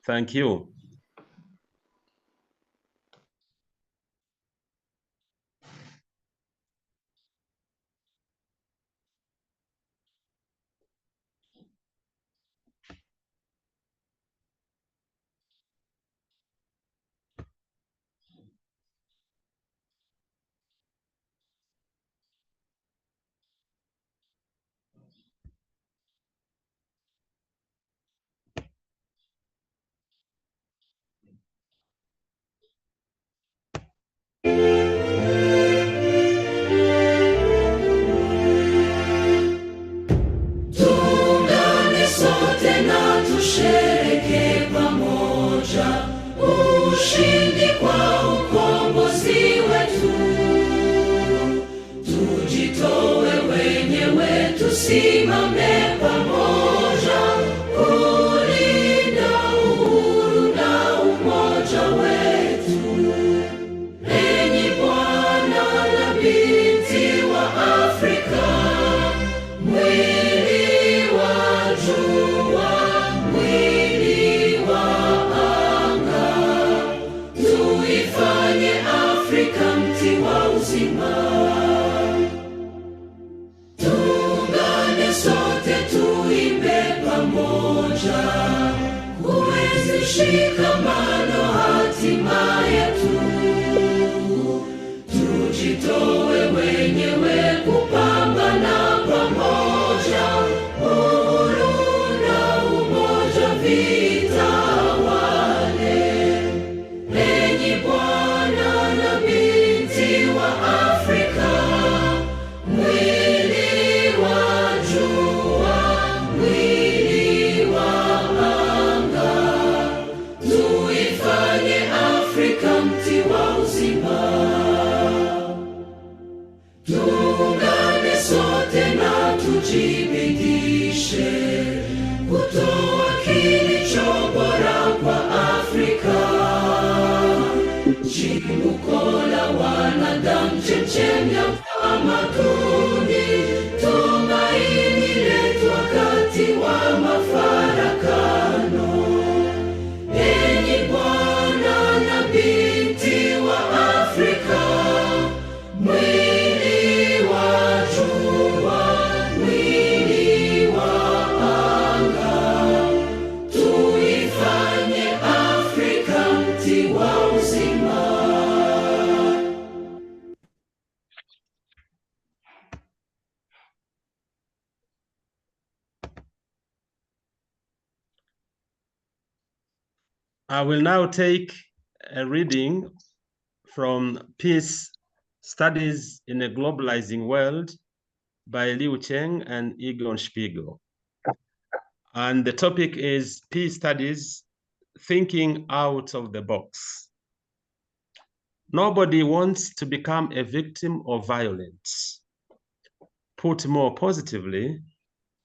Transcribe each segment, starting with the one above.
Thank you. Tuungane sote na tushereke pamoja ushindi kwa ukombozi wetu. Tujitoe wenyewe, tusimame pamoja kulinda uhuru na umoja wetu. Enyi Bwana na binti wa Afrika, mwili wa jua, mwili wa anga, tuifanye Afrika mti wa uzima. Tuungane sote tuimbe pamoja, kuenzi shikamano hatima yetu. Tujitoe wenyewe kupambana pamoja, uhuru na umoja vitawale. Enyi Bwana na binti wa Afrika, mwili wa jua, mwili wa anga, tuifanye Afrika mti wa uzima. Tuungane sote na tujibidishe kutoa kilicho bora kwa Afrika. Chimbuko la wanadamu, chemchemi ya utamaduni, tumaini letu wakati wa mafarakano. Enyi Bwana na binti wa Afrika, mwili wa jua, mwili wa anga, tuifanye Afrika mti wa uzima. I will now take a reading from Peace Studies in a Globalizing World by Liu Cheng and Egon Spiegel. And the topic is Peace Studies, Thinking Out of the Box. Nobody wants to become a victim of violence. Put more positively,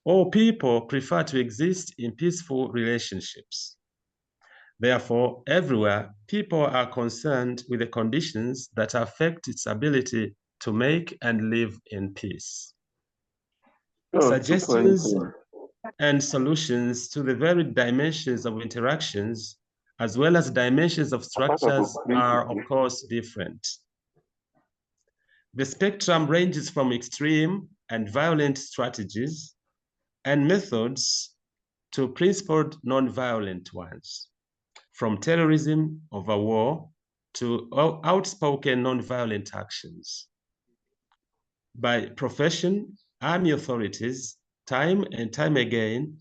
all people prefer to exist in peaceful relationships. Therefore, everywhere, people are concerned with the conditions that affect its ability to make and live in peace. Suggestions and solutions to the varied dimensions of interactions, as well as dimensions of structures, are of course different. The spectrum ranges from extreme and violent strategies and methods to principled non-violent ones, from terrorism over war to outspoken non-violent actions. By profession, army authorities, time and time again,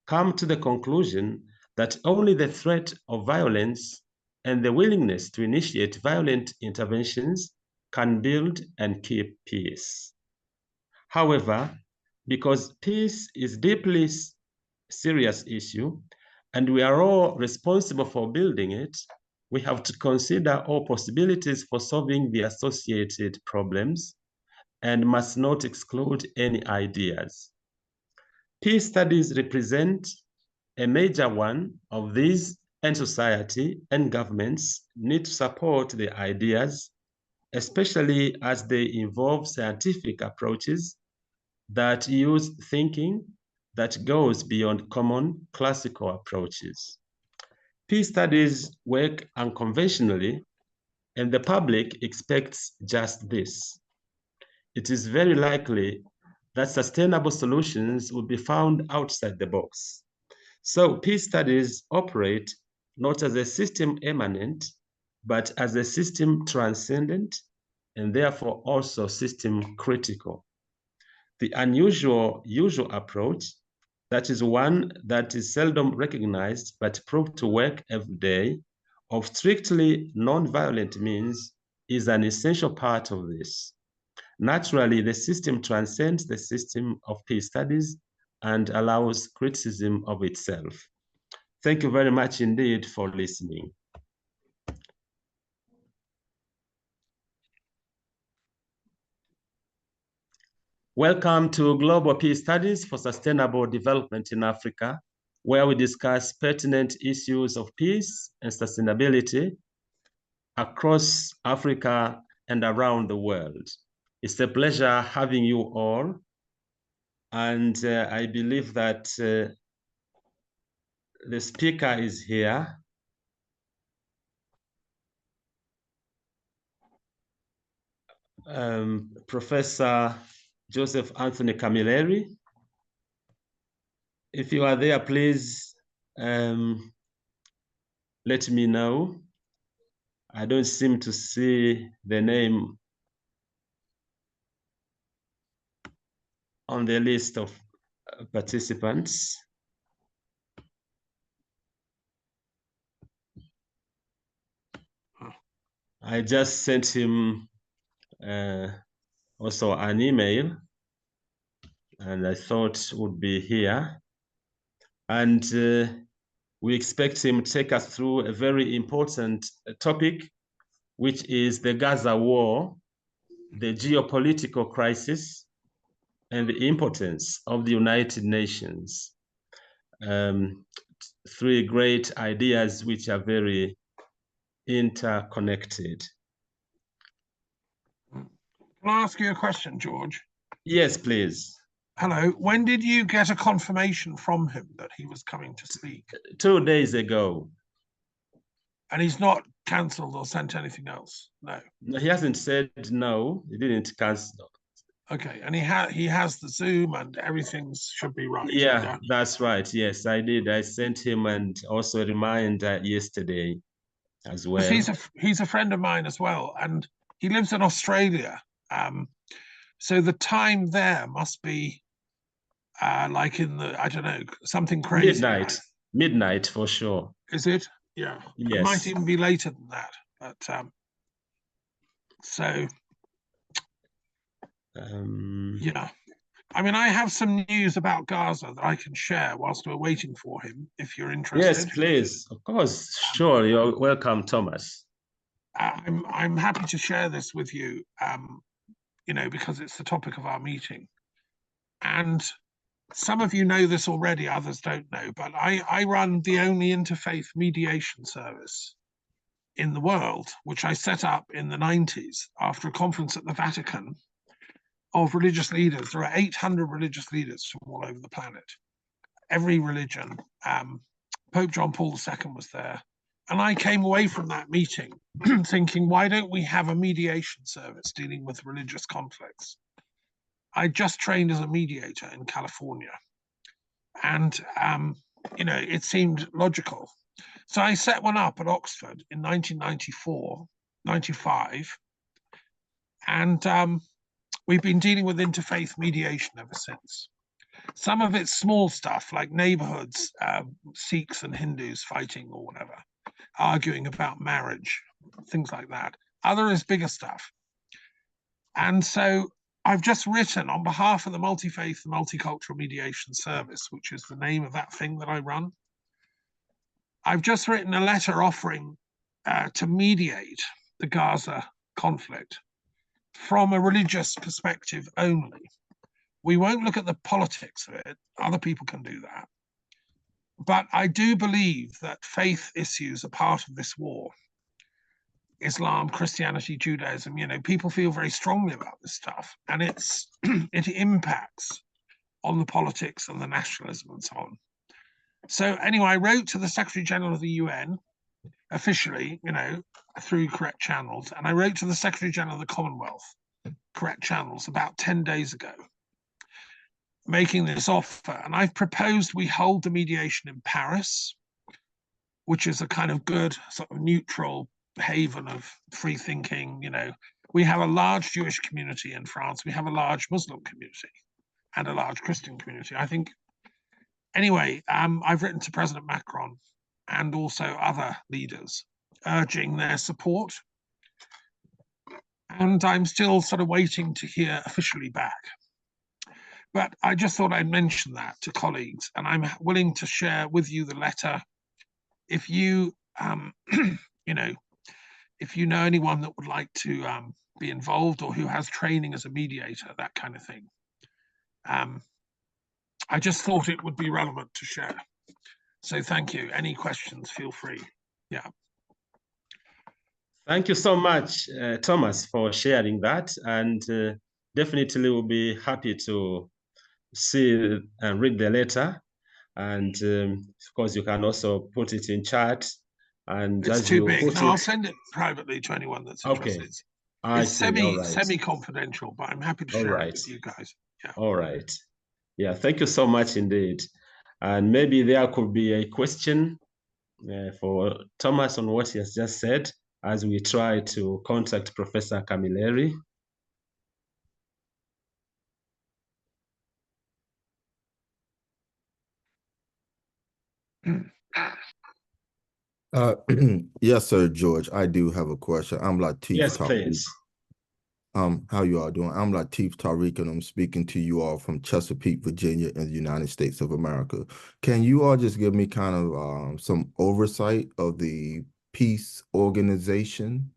come to the conclusion that only the threat of violence and the willingness to initiate violent interventions can build and keep peace. However, because peace is a deeply serious issue, and we are all responsible for building it, we have to consider all possibilities for solving the associated problems and must not exclude any ideas. Peace studies represent a major one of these, and society and governments need to support the ideas, especially as they involve scientific approaches that use thinking that goes beyond common classical approaches. Peace studies work unconventionally, and the public expects just this. It is very likely that sustainable solutions will be found outside the box. So peace studies operate not as a system immanent, but as a system transcendent, and therefore also system critical. The usual approach, that is one that is seldom recognized but proved to work every day, of strictly non-violent means, is an essential part of this. Naturally, the system transcends the system of peace studies and allows criticism of itself. Thank you very much indeed for listening. Welcome to Global Peace Studies for Sustainable Development in Africa, where we discuss pertinent issues of peace and sustainability across Africa and around the world. It's a pleasure having you all. And I believe that the speaker is here. Professor Joseph Anthony Camilleri. If you are there, please let me know. I don't seem to see the name on the list of participants. I just sent him also an email, and I thought would be here. And we expect him to take us through a very important topic, which is the Gaza war, the geopolitical crisis, and the impotence of the United Nations. Three great ideas which are very interconnected. Can I ask you a question, George? Yes, please. Hello. When did you get a confirmation from him that he was coming to speak? 2 days ago. And he's not cancelled or sent anything else? No. He hasn't said no. He didn't cancel. Okay. And he has the Zoom and everything should be right. Yeah, that's right. Yes, I did. I sent him and also a reminder yesterday as well. He's a friend of mine as well, and he lives in Australia. So the time there must be like in the, I don't know, something crazy. Midnight for sure. Is it? Yeah. Yes. It might even be later than that. But so yeah. I mean, I have some news about Gaza that I can share whilst we're waiting for him, if you're interested. Yes, please. Of course. Sure. You're welcome, Thomas. I'm happy to share this with you, you know, because it's the topic of our meeting. And some of you know this already, others don't know, but I run the only interfaith mediation service in the world, which I set up in the 90s after a conference at the Vatican of religious leaders. There are 800 religious leaders from all over the planet, every religion. Pope John Paul II was there. And I came away from that meeting thinking, why don't we have a mediation service dealing with religious conflicts? I just trained as a mediator in California. And, you know, it seemed logical. So I set one up at Oxford in 1994, 95. And we've been dealing with interfaith mediation ever since. Some of it's small stuff like neighborhoods, Sikhs and Hindus fighting or whatever, arguing about marriage, things like that. Other is bigger stuff. And so I've just written on behalf of the Multi-Faith and Multicultural Mediation Service, which is the name of that thing that I run. I've just written a letter offering to mediate the Gaza conflict from a religious perspective only. We won't look at the politics of it. Other people can do that. But I do believe that faith issues are part of this war. Islam, Christianity, Judaism, you know, people feel very strongly about this stuff, and it impacts on the politics and the nationalism and so on. So anyway, I wrote to the Secretary General of the UN officially, you know, through correct channels, and I wrote to the Secretary General of the Commonwealth, correct channels, about 10 days ago, making this offer. And I've proposed we hold the mediation in Paris, which is a kind of good sort of neutral haven of free thinking. You know, we have a large Jewish community in France, we have a large Muslim community and a large Christian community. I think, anyway, I've written to President Macron and also other leaders urging their support. And I'm still sort of waiting to hear officially back. But I just thought I'd mention that to colleagues, and I'm willing to share with you the letter. If you, you know, if you know anyone that would like to be involved or who has training as a mediator, that kind of thing. I just thought it would be relevant to share. So thank you. Any questions, feel free. Yeah. Thank you so much, Thomas, for sharing that. And definitely we'll be happy to see and read the letter. And of course, you can also put it in chat. And it's as too you big. put No, I'll send it privately to anyone that's interested. Okay. I It's see. semi-confidential, but I'm happy to share it with you guys. Yeah. All right. Yeah, thank you so much indeed. And maybe there could be a question for Thomas on what he has just said as we try to contact Professor Camilleri. Yes, sir, George. I do have a question. I'm Latif. Yes, Tariq. please. How you all doing? I'm Latif Tariq, and I'm speaking to you all from Chesapeake, Virginia, in the United States of America. Can you all just give me kind of some oversight of the peace organization,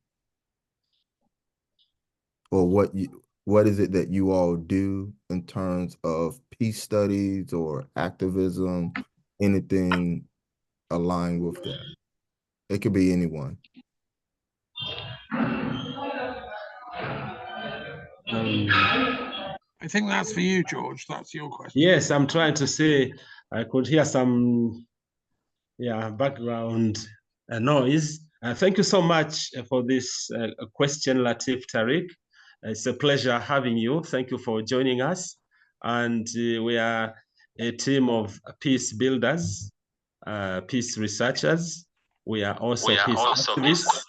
or what is it that you all do in terms of peace studies or activism, anything aligned with that? It could be anyone. I think that's for you, George. That's your question. Yes, I'm trying to say I could hear some background noise. Thank you so much for this question, Latif Tariq. It's a pleasure having you. Thank you for joining us. And we are a team of peace builders, peace researchers. We are also peace activists.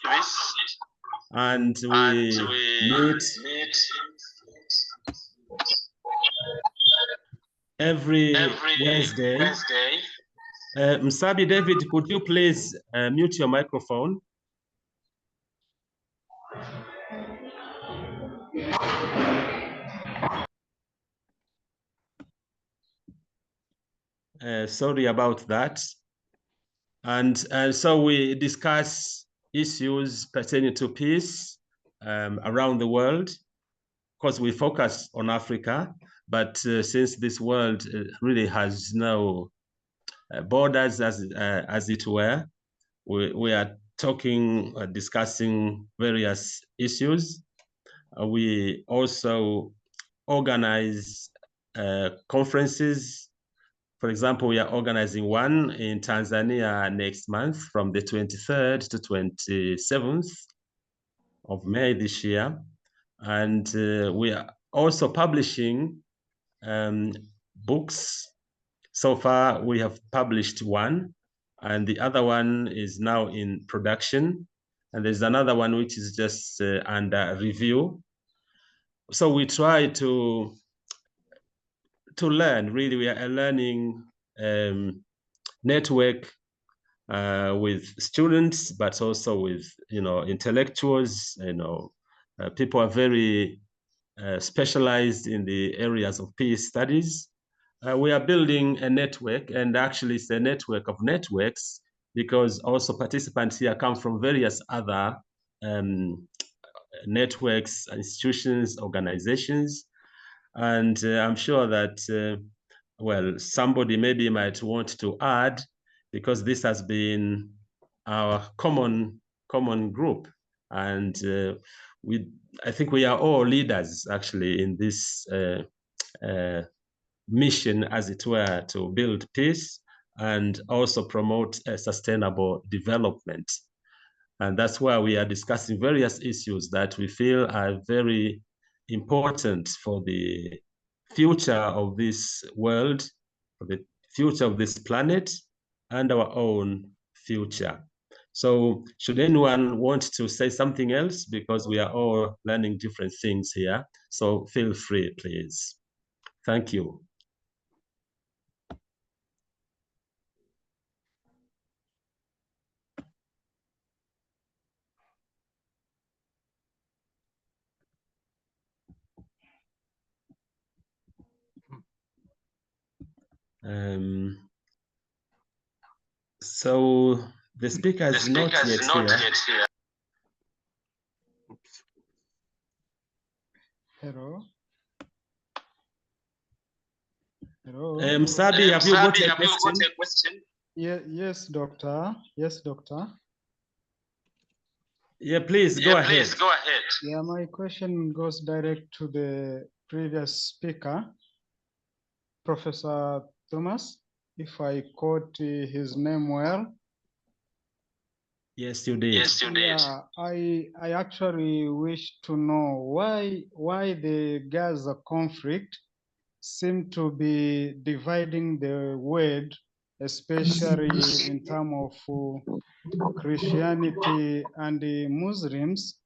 And we meet every Wednesday. Msabi David, could you please mute your microphone? Sorry about that. And so we discuss issues pertaining to peace around the world. Of course, we focus on Africa, but since this world really has no borders, as it were, we are talking, discussing various issues. We also organize conferences. For example, we are organizing one in Tanzania next month from the 23rd to 27th of May this year. And we are also publishing books. So far, we have published one, and the other one is now in production. And there's another one which is just under review. So we try to learn. Really, we are a learning network with students, but also with intellectuals. People are very specialized in the areas of peace studies. We are building a network, and actually it's a network of networks, because also participants here come from various other networks, institutions, organizations. And I'm sure that, well, somebody maybe might want to add, because this has been our common group. And I think we are all leaders, actually, in this mission, as it were, to build peace. and also promote a sustainable development. And that's why we are discussing various issues that we feel are very important for the future of this world, for the future of this planet, and our own future. So should anyone want to say something else, because we are all learning different things here, so feel free, please. Thank you. So the speaker is not yet here. Hello. Hello. Sabi, have you got a question? Yeah, yes, doctor. Yes, doctor. Yeah, please go ahead. Yeah, my question goes direct to the previous speaker, Professor Thomas, if I quote his name well. Yes, you did. Yeah, I actually wish to know why the Gaza conflict seem to be dividing the world, especially in terms of Christianity and the Muslims,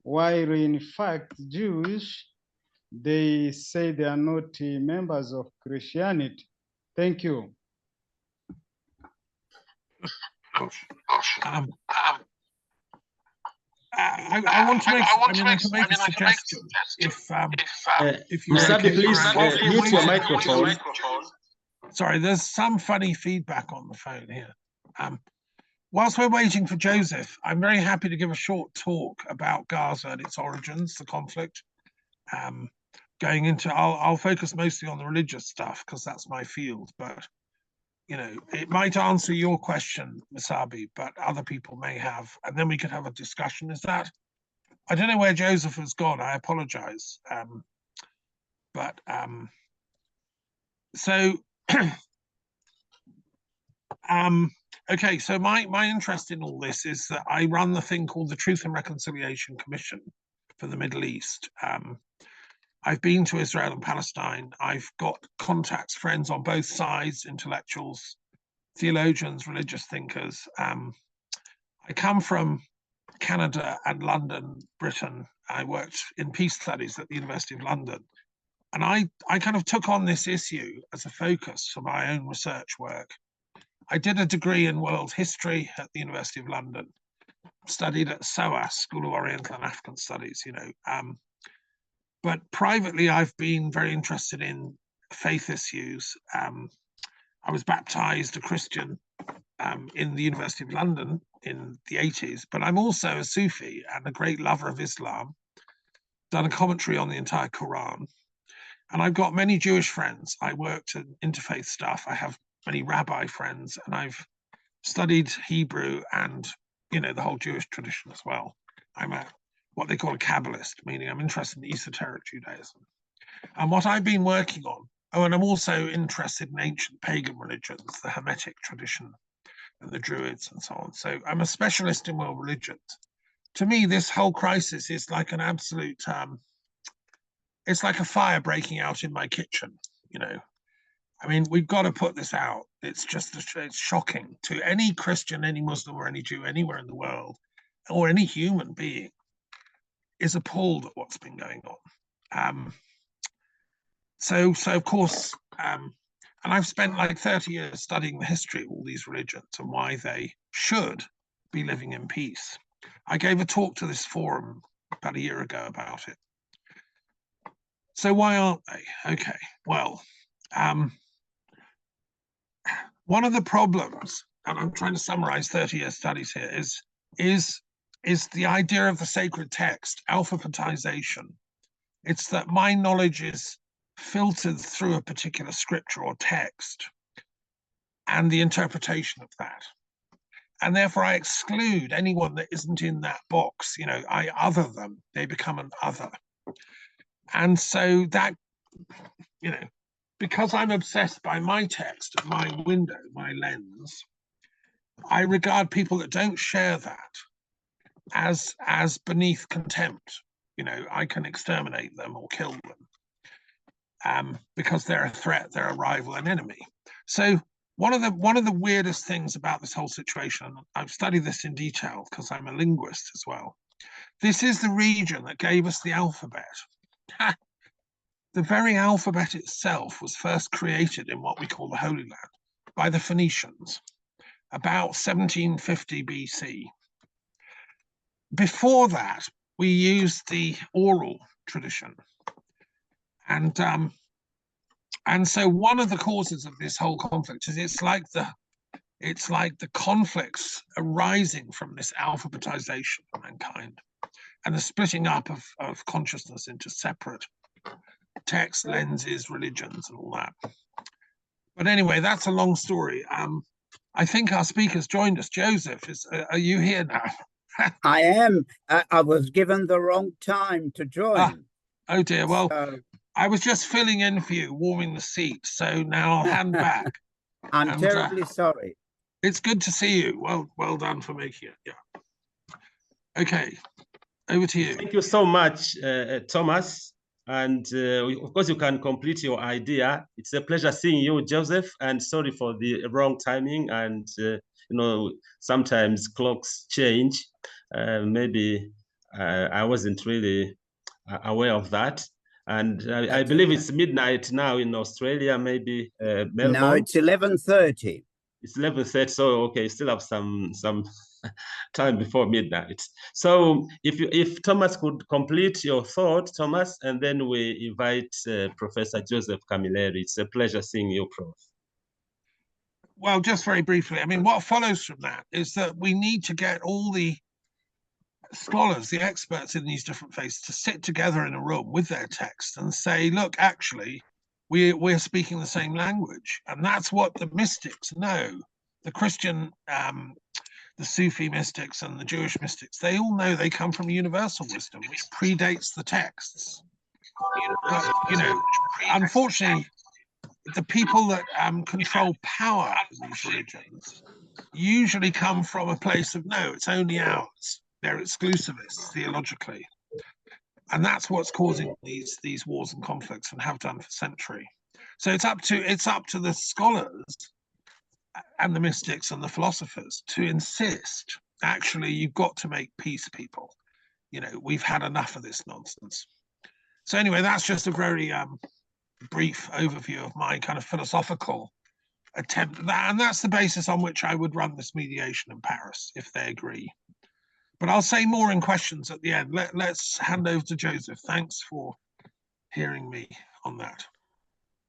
while in fact Jewish, they say they are not members of Christianity. Thank you. I want to make, I can make a suggestion. If you Musabi, please mute your microphone. Sorry, there's some funny feedback on the phone here. Whilst we're waiting for Joseph, I'm very happy to give a short talk about Gaza and its origins, the conflict. Going into, I'll focus mostly on the religious stuff because that's my field, but you know, it might answer your question, Musabi, but other people may have, and then we could have a discussion. Is that? I don't know where Joseph has gone. I apologize. Okay, so my interest in all this is that I run the thing called the Truth and Reconciliation Commission for the Middle East. I've been to Israel and Palestine. I've got contacts, friends on both sides, intellectuals, theologians, religious thinkers. I come from Canada and London, Britain. I worked in peace studies at the University of London. And I kind of took on this issue as a focus for my own research work. I did a degree in world history at the University of London, studied at SOAS, School of Oriental and African Studies, you know. But privately, I've been very interested in faith issues. I was baptized a Christian in the University of London in the 80s, but I'm also a Sufi and a great lover of Islam, done a commentary on the entire Quran. And I've got many Jewish friends. I worked in interfaith stuff. I have many rabbi friends, and I've studied Hebrew and, you know, the whole Jewish tradition as well. I'm what they call a Kabbalist, meaning I'm interested in esoteric Judaism. And what I've been working on, and I'm also interested in ancient pagan religions, the Hermetic tradition and the Druids and so on. So I'm a specialist in world religions. To me, this whole crisis is like an absolute, it's like a fire breaking out in my kitchen, you know. I mean, we've got to put this out. It's just, it's shocking to any Christian, any Muslim or any Jew anywhere in the world, or any human being is appalled at what's been going on. So of course, and I've spent like 30 years studying the history of all these religions and why they should be living in peace. I gave a talk to this forum about a year ago about it. So why aren't they? Okay, well, one of the problems, and I'm trying to summarize 30-year studies here, is the idea of the sacred text, alphabetization. It's that my knowledge is filtered through a particular scripture or text and the interpretation of that. And therefore I exclude anyone that isn't in that box. You know, I other them, they become an other. And so that, you know, because I'm obsessed by my text, my window, my lens, I regard people that don't share that as beneath contempt. You know, I can exterminate them or kill them because they're a threat, they're a rival, an enemy. So one of the weirdest things about this whole situation, and I've studied this in detail because I'm a linguist as well. This is the region that gave us the alphabet. The very alphabet itself was first created in what we call the Holy Land by the Phoenicians, about 1750 BC. Before that, we used the oral tradition. And so one of the causes of this whole conflict is it's like the conflicts arising from this alphabetization of mankind and the splitting up of consciousness into separate texts, lenses, religions, and all that. But anyway, that's a long story. I think our speaker's joined us. Joseph, are you here now? I am. I was given the wrong time to join. Oh dear. Well, So, I was just filling in for you, warming the seat. So now I'll hand back. I'm terribly sorry. It's good to see you. Well done for making it. Yeah. Okay. Over to you. Thank you so much, Thomas. And of course, you can complete your idea. It's a pleasure seeing you, Joseph. And sorry for the wrong timing. And you know, sometimes clocks change. Maybe I wasn't really aware of that. And I believe it's midnight now in Australia, maybe Melbourne. No, it's 11:30. It's 11:30, so okay, still have some time before midnight. So if Thomas could complete your thought, Thomas, and then we invite Professor Joseph Camilleri. It's a pleasure seeing you, Prof. Well, just very briefly, I mean, what follows from that is that we need to get all the scholars, the experts in these different faiths, to sit together in a room with their text and say, look, actually, we're speaking the same language. And that's what the mystics know. The Christian, the Sufi mystics and the Jewish mystics, they all know they come from universal wisdom, which predates the texts. You know, unfortunately, the people that control power in these religions usually come from a place of, no, it's only ours. They're exclusivists theologically. And that's what's causing these wars and conflicts and have done for centuries. So it's up to the scholars and the mystics and the philosophers to insist, actually, you've got to make peace, people. You know, we've had enough of this nonsense. So anyway, that's just a very brief overview of my kind of philosophical attempt at that. And that's the basis on which I would run this mediation in Paris, if they agree. But I'll say more in questions at the end. Let's hand over to Joseph. Thanks for hearing me on that.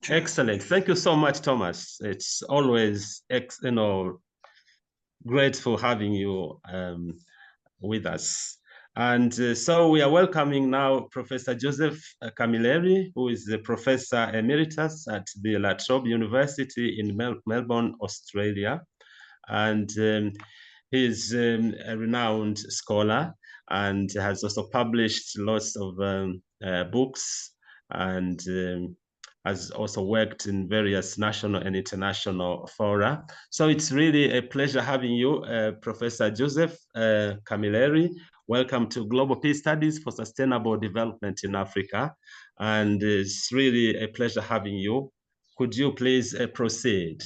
Cheers. Excellent. Thank you so much, Thomas. It's always, grateful having you with us. And so we are welcoming now Professor Joseph Camilleri, who is the Professor Emeritus at the La Trobe University in Melbourne, Australia. And he's a renowned scholar and has also published lots of books and has also worked in various national and international fora. So it's really a pleasure having you, Professor Joseph Camilleri. Welcome to Global Peace Studies for Sustainable Development in Africa. And it's really a pleasure having you. Could you please proceed?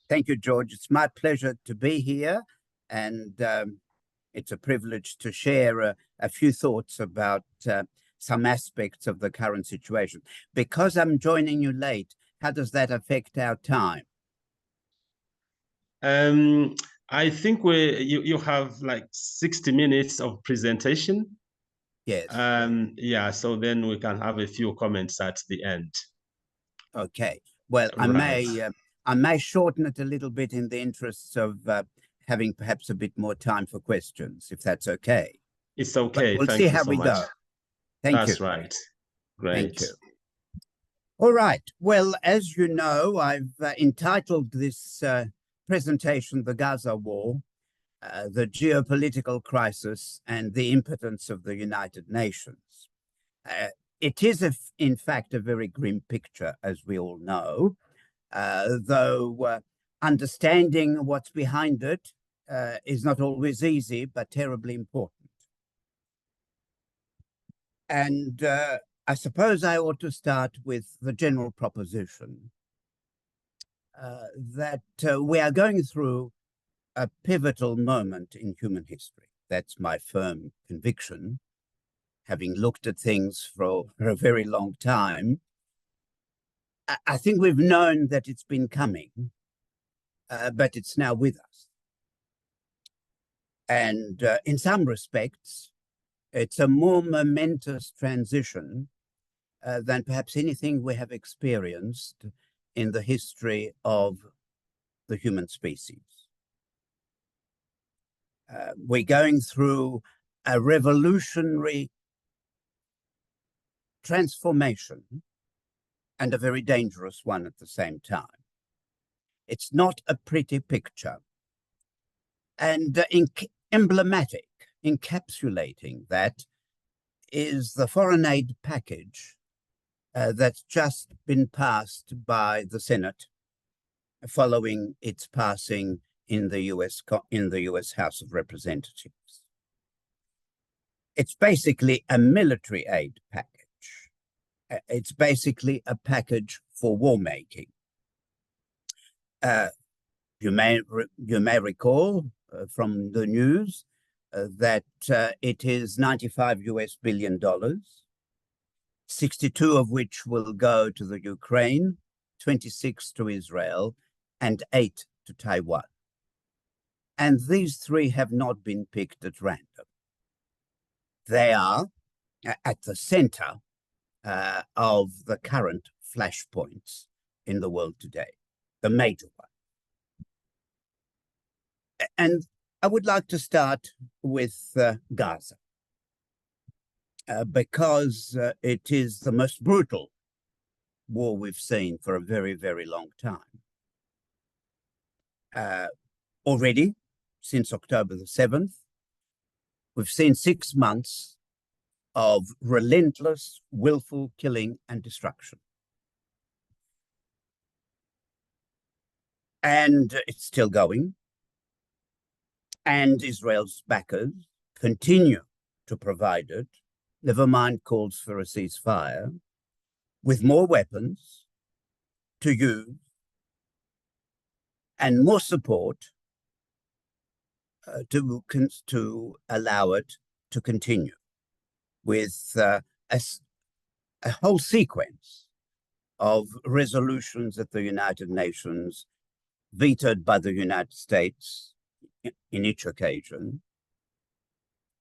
Thank you, George. It's my pleasure to be here, and it's a privilege to share a few thoughts about some aspects of the current situation. Because I'm joining you late, how does that affect our time? I think you have like 60 minutes of presentation. Yes. Yeah, so then we can have a few comments at the end. Okay. Well, Right. I may shorten it a little bit in the interests of having perhaps a bit more time for questions, if that's okay. It's okay. But we'll Thank see you how so we much. go. Thank That's you. right. Great. Thank you. All right. Well, as you know, I've entitled this presentation, The Gaza War, the Geopolitical Crisis and the Impotence of the United Nations. It is, in fact, a very grim picture, as we all know, though understanding what's behind it is not always easy, but terribly important. And I suppose I ought to start with the general proposition that we are going through a pivotal moment in human history. That's my firm conviction, having looked at things for a very long time. I think we've known that it's been coming, but it's now with us. And in some respects, it's a more momentous transition than perhaps anything we have experienced in the history of the human species. We're going through a revolutionary transformation, and a very dangerous one at the same time. It's not a pretty picture. And emblematic, encapsulating that, is the foreign aid package that's just been passed by the Senate following its passing in the US House of Representatives. It's basically a military aid package. It's basically a package for war making. You may recall from the news that it is $95 billion, 62 of which will go to the Ukraine, 26 to Israel, and 8 to Taiwan. And these three have not been picked at random. They are at the center of the current flashpoints in the world today, the major one. And I would like to start with Gaza, because it is the most brutal war we've seen for a very, very long time. Already, since October the 7th, we've seen 6 months of relentless, willful killing and destruction. And it's still going. And Israel's backers continue to provide it, never mind calls for a ceasefire, with more weapons to use and more support to allow it to continue, with a whole sequence of resolutions at the United Nations, vetoed by the United States in each occasion,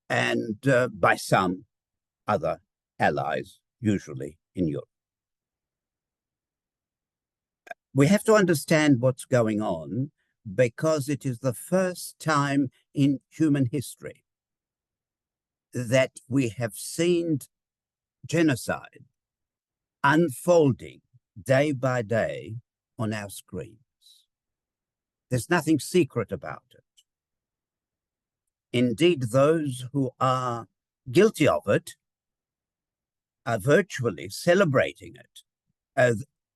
and by some other allies, usually in Europe. We have to understand what's going on, because it is the first time in human history that we have seen genocide unfolding day by day on our screens. There's nothing secret about it. Indeed, those who are guilty of it are virtually celebrating it.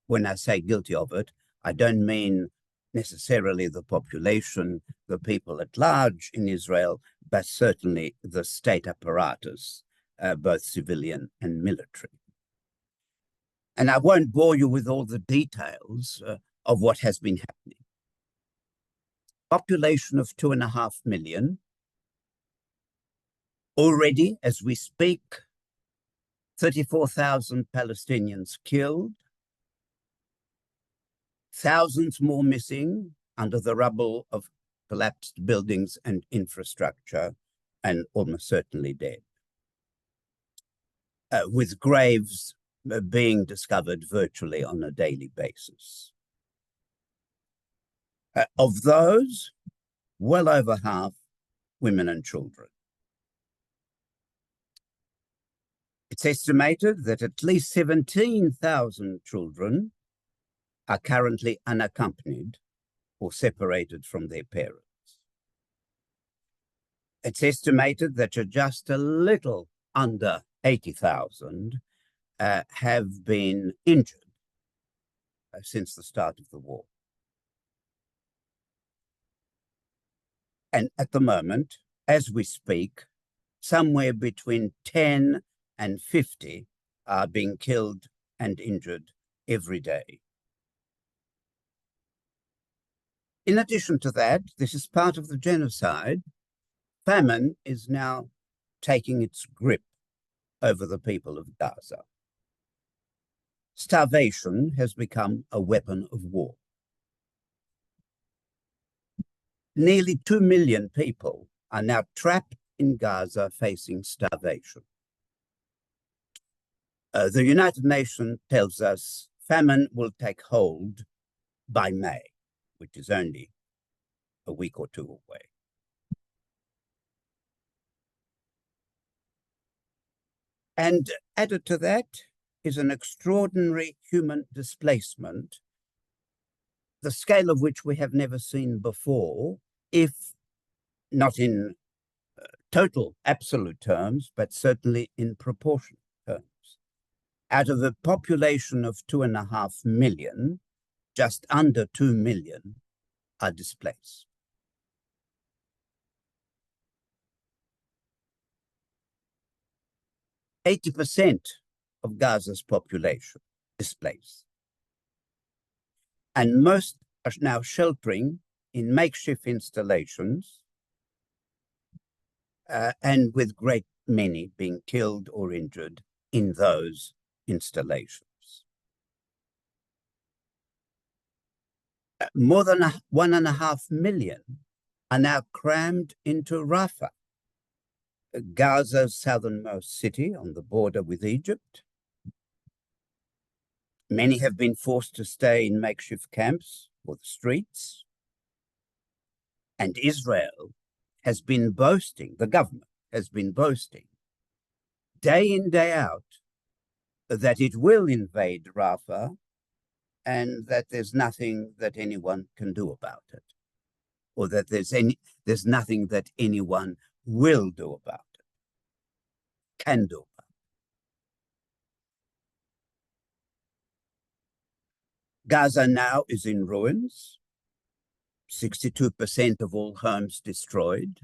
When I say guilty of it, I don't mean necessarily the population, the people at large in Israel, but certainly the state apparatus, both civilian and military. And I won't bore you with all the details of what has been happening. Population of 2.5 million. Already, as we speak, 34,000 Palestinians killed, thousands more missing under the rubble of collapsed buildings and infrastructure, and almost certainly dead, with graves being discovered virtually on a daily basis. Of those, well over half women and children. It's estimated that at least 17,000 children are currently unaccompanied or separated from their parents. It's estimated that just a little under 80,000 have been injured since the start of the war. And at the moment, as we speak, somewhere between 10 and 50 are being killed and injured every day. In addition to that, this is part of the genocide. Famine is now taking its grip over the people of Gaza. Starvation has become a weapon of war. Nearly 2 million people are now trapped in Gaza facing starvation. The United Nations tells us famine will take hold by May, which is only a week or two away. And added to that is an extraordinary human displacement, the scale of which we have never seen before, if not in total absolute terms, but certainly in proportion terms. Out of a population of 2.5 million, just under 2 million are displaced. %80 of Gaza's population displaced. And most are now sheltering in makeshift installations, and with great many being killed or injured in those installations. More than 1.5 million are now crammed into Rafah, Gaza's southernmost city on the border with Egypt. Many have been forced to stay in makeshift camps or the streets. And Israel has been boasting, the government has been boasting, day in, day out, that it will invade Rafah and that there's nothing that anyone can do about it, or that there's nothing that anyone will do about it, can do about it. Gaza now is in ruins, 62% of all homes destroyed,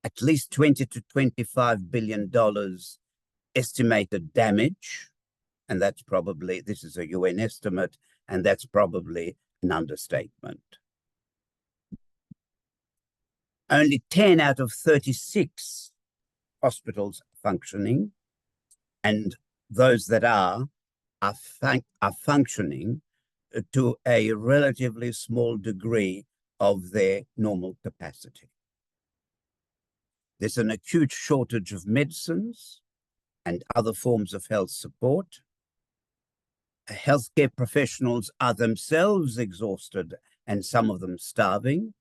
at least $20 to $25 billion estimated damage, and that's probably, this is a UN estimate, and that's probably an understatement. Only 10 out of 36 hospitals functioning, and those that are functioning to a relatively small degree of their normal capacity. There's an acute shortage of medicines and other forms of health support. Healthcare professionals are themselves exhausted and some of them starving.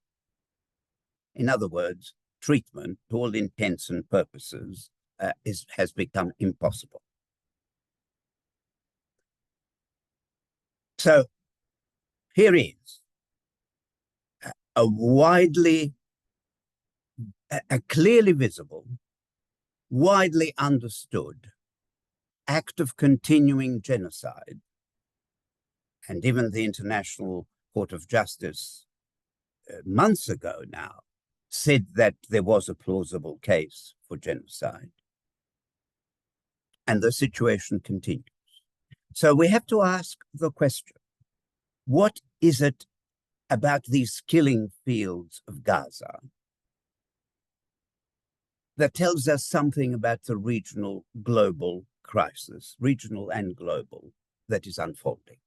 In other words, treatment, to all intents and purposes, has become impossible. So here is a clearly visible, widely understood act of continuing genocide. And even the International Court of Justice months ago now said that there was a plausible case for genocide. And the situation continues. So we have to ask the question, what is it about these killing fields of Gaza that tells us something about the regional global crisis, regional and global, that is unfolding?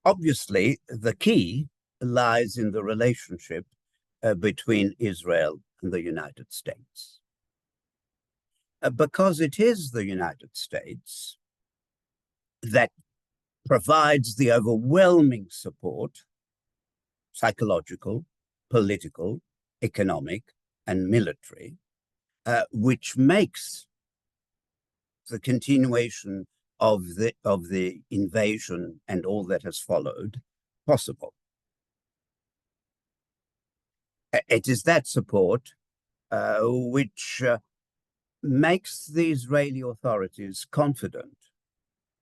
Obviously, the key lies in the relationship between Israel and the United States. Because it is the United States that provides the overwhelming support, psychological, political, economic, and military, which makes the continuation of the invasion and all that has followed possible. It is that support which makes the Israeli authorities confident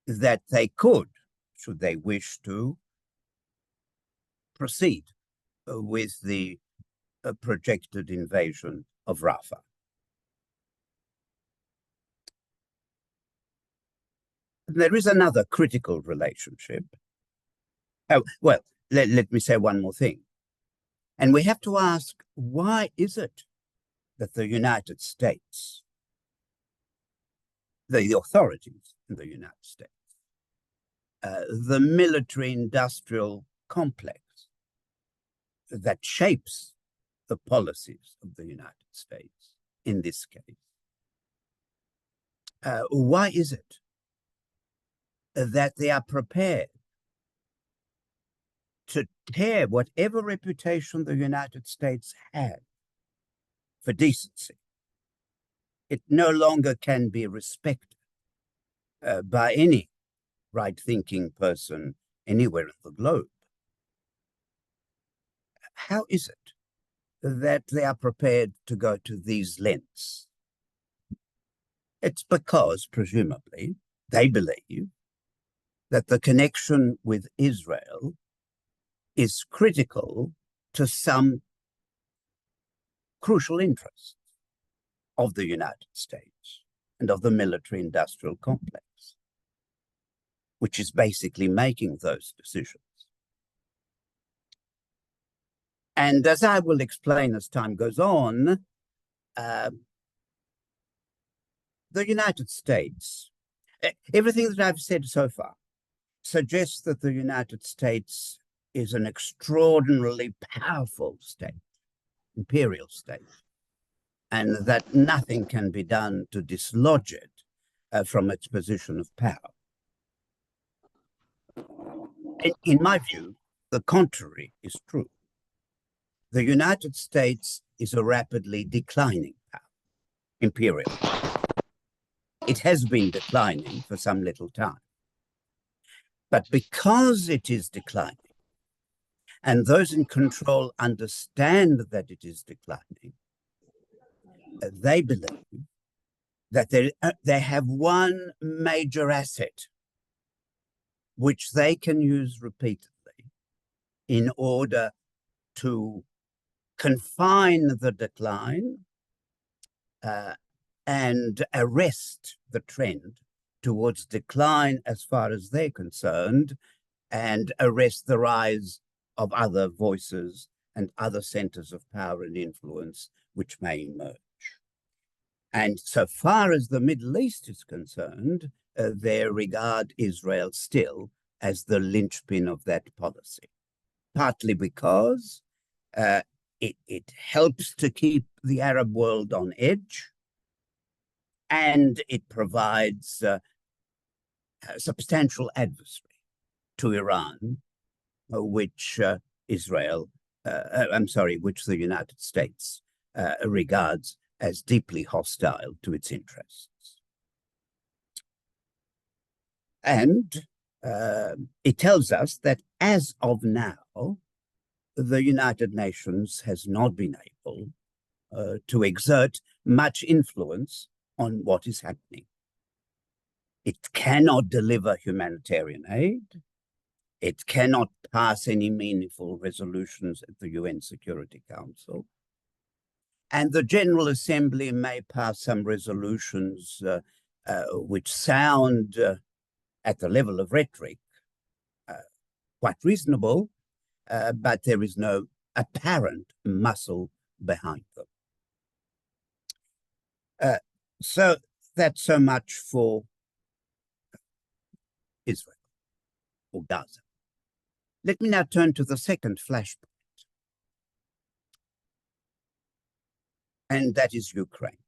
that they could, should they wish to, proceed with the projected invasion of Rafah. There is another critical relationship. Oh, well, let me say one more thing. And we have to ask, why is it that the United States, the authorities in the United States, the military-industrial complex that shapes the policies of the United States in this case, why is it that they are prepared to tear whatever reputation the United States had for decency? It no longer can be respected by any right-thinking person anywhere in the globe. How is it that they are prepared to go to these lengths? It's because, presumably, they believe that the connection with Israel is critical to some crucial interests of the United States and of the military-industrial complex, which is basically making those decisions. And as I will explain as time goes on, the United States, everything that I've said so far suggests that the United States is an extraordinarily powerful state, imperial state, and that nothing can be done to dislodge it from its position of power. In my view, the contrary is true. The United States is a rapidly declining power, imperial. It has been declining for some little time. But because it is declining, and those in control understand that it is declining, they believe that they have one major asset which they can use repeatedly in order to confine the decline and arrest the trend towards decline as far as they're concerned, and arrest the rise of other voices and other centers of power and influence which may emerge. And so far as the Middle East is concerned, they regard Israel still as the linchpin of that policy, partly because it helps to keep the Arab world on edge, and it provides a substantial adversary to Iran, which which the United States regards as deeply hostile to its interests. And it tells us that as of now, the United Nations has not been able to exert much influence on what is happening. It cannot deliver humanitarian aid. It cannot pass any meaningful resolutions at the UN Security Council. And the General Assembly may pass some resolutions which sound at the level of rhetoric quite reasonable, but there is no apparent muscle behind them. So that's so much for Israel or Gaza. Let me now turn to the second flashpoint, and that is Ukraine.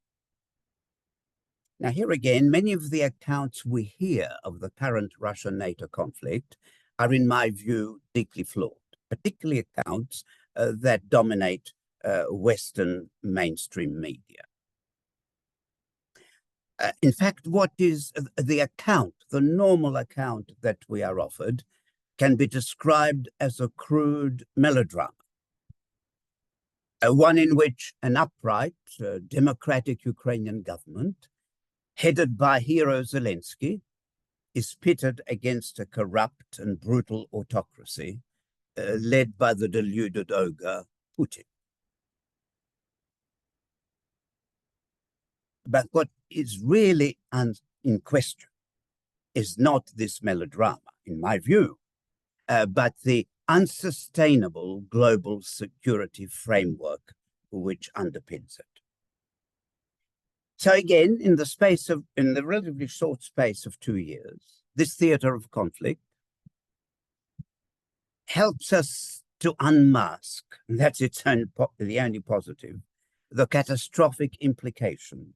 Now, here again, many of the accounts we hear of the current Russia-NATO conflict are, in my view, deeply flawed, particularly accounts that dominate Western mainstream media. In fact, what is the account, the normal account that we are offered, can be described as a crude melodrama. one in which an upright, democratic Ukrainian government, headed by hero Zelensky, is pitted against a corrupt and brutal autocracy led by the deluded ogre Putin. But what is really in question is not this melodrama, in my view, but the unsustainable global security framework which underpins it. So again, in the relatively short space of 2 years, this theater of conflict helps us to unmask, and that's the only positive, the catastrophic implications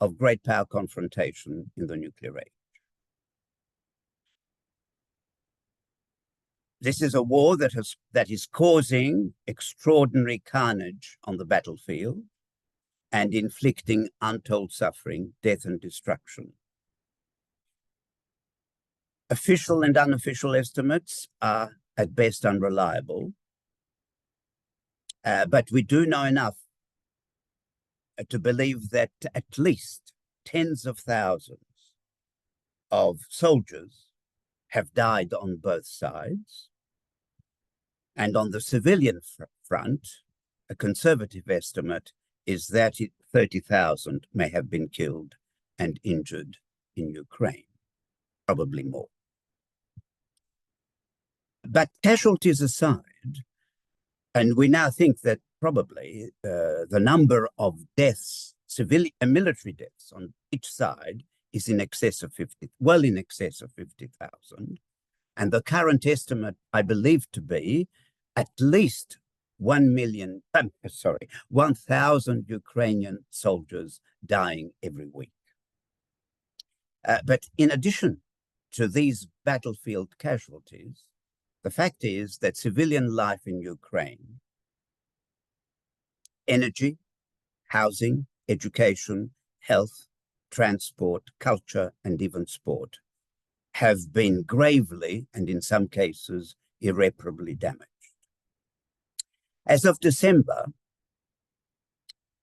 of great power confrontation in the nuclear age. This is a war that is causing extraordinary carnage on the battlefield and inflicting untold suffering, death, and destruction. Official and unofficial estimates are at best unreliable, but we do know enough to believe that at least tens of thousands of soldiers have died on both sides. And on the civilian front, a conservative estimate is that 30,000 may have been killed and injured in Ukraine, probably more. But casualties aside, and we now think that probably the number of deaths, civilian and military deaths on each side is in excess of 50,000. And the current estimate, I believe to be at least 1,000 Ukrainian soldiers dying every week. But in addition to these battlefield casualties, the fact is that civilian life in Ukraine, energy, housing, education, health, transport, culture, and even sport have been gravely, and in some cases, irreparably damaged. As of December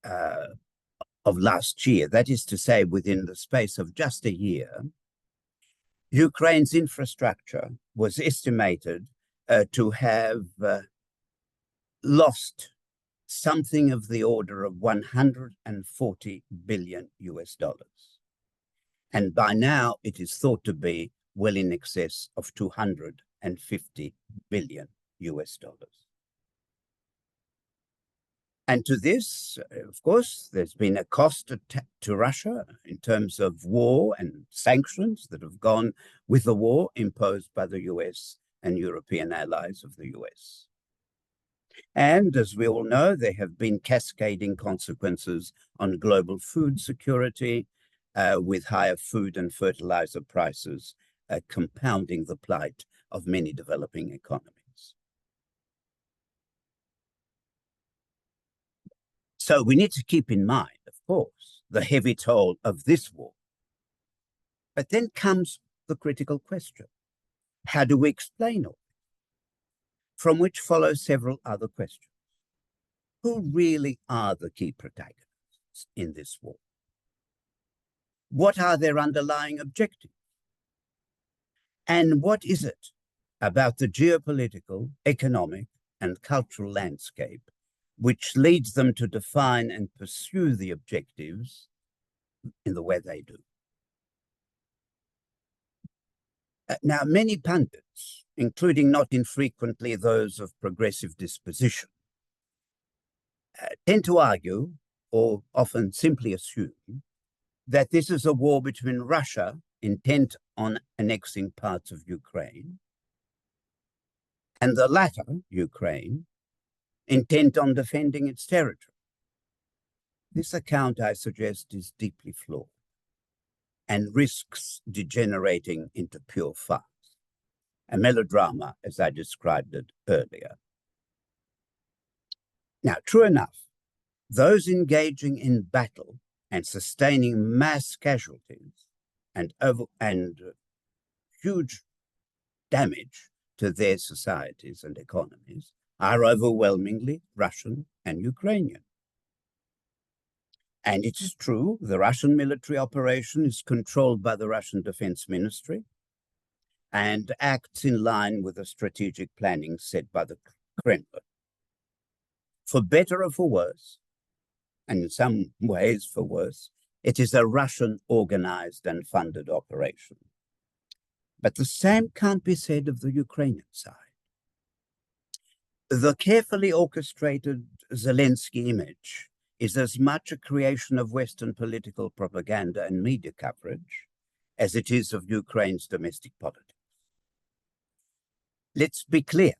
of last year, that is to say, within the space of just a year, Ukraine's infrastructure was estimated to have lost something of the order of $140 billion. And by now, it is thought to be well in excess of $250 billion. And to this, of course, there's been a cost to Russia in terms of war and sanctions that have gone with the war imposed by the US and European allies of the US. And as we all know, there have been cascading consequences on global food security, with higher food and fertilizer prices compounding the plight of many developing economies. So we need to keep in mind, of course, the heavy toll of this war. But then comes the critical question. How do we explain all this? From which follow several other questions. Who really are the key protagonists in this war? What are their underlying objectives? And what is it about the geopolitical, economic, and cultural landscape which leads them to define and pursue the objectives in the way they do? Now, many pundits, including not infrequently those of progressive disposition, tend to argue, or often simply assume, that this is a war between Russia, intent on annexing parts of Ukraine, and the latter, Ukraine, intent on defending its territory. This account, I suggest, is deeply flawed and risks degenerating into pure farce, a melodrama, as I described it earlier. Now, true enough, those engaging in battle and sustaining mass casualties and huge damage to their societies and economies are overwhelmingly Russian and Ukrainian. And it is true, the Russian military operation is controlled by the Russian Defense Ministry and acts in line with the strategic planning set by the Kremlin. For better or for worse, and in some ways for worse, it is a Russian organized and funded operation. But the same can't be said of the Ukrainian side. The carefully orchestrated Zelensky image is as much a creation of Western political propaganda and media coverage as it is of Ukraine's domestic politics. Let's be clear.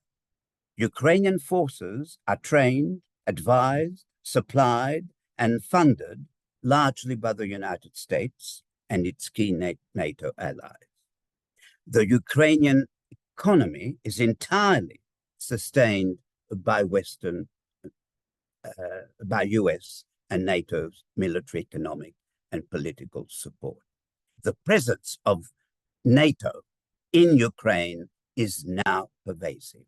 Ukrainian forces are trained, advised, supplied, and funded largely by the United States and its key NATO allies. The Ukrainian economy is entirely sustained by by US and NATO's military, economic, and political support. The presence of NATO in Ukraine is now pervasive.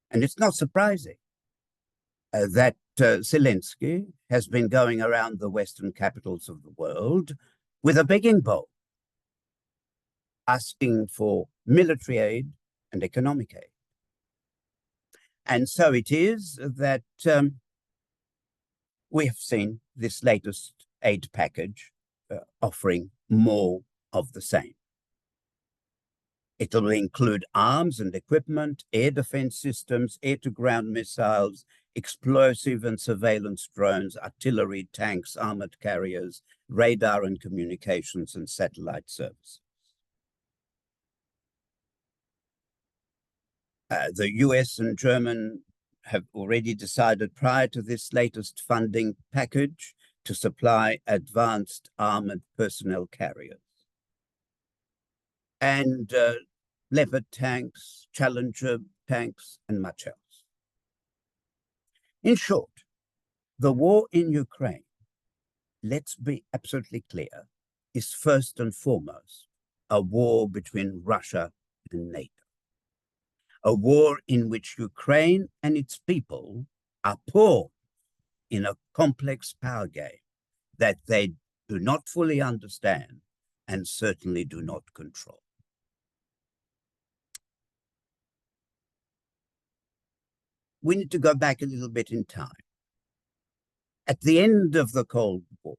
And it's not surprising that Zelensky has been going around the Western capitals of the world with a begging bowl, asking for military aid and economic aid. And so it is that we have seen this latest aid package offering more of the same. It will include arms and equipment, air defense systems, air-to-ground missiles, explosive and surveillance drones, artillery, tanks, armored carriers, radar and communications, and satellite services. The US and German have already decided prior to this latest funding package to supply advanced armored personnel carriers and Leopard tanks, Challenger tanks, and much else. In short, the war in Ukraine, let's be absolutely clear, is first and foremost a war between Russia and NATO. A war in which Ukraine and its people are pawns in a complex power game that they do not fully understand and certainly do not control. We need to go back a little bit in time. At the end of the Cold War,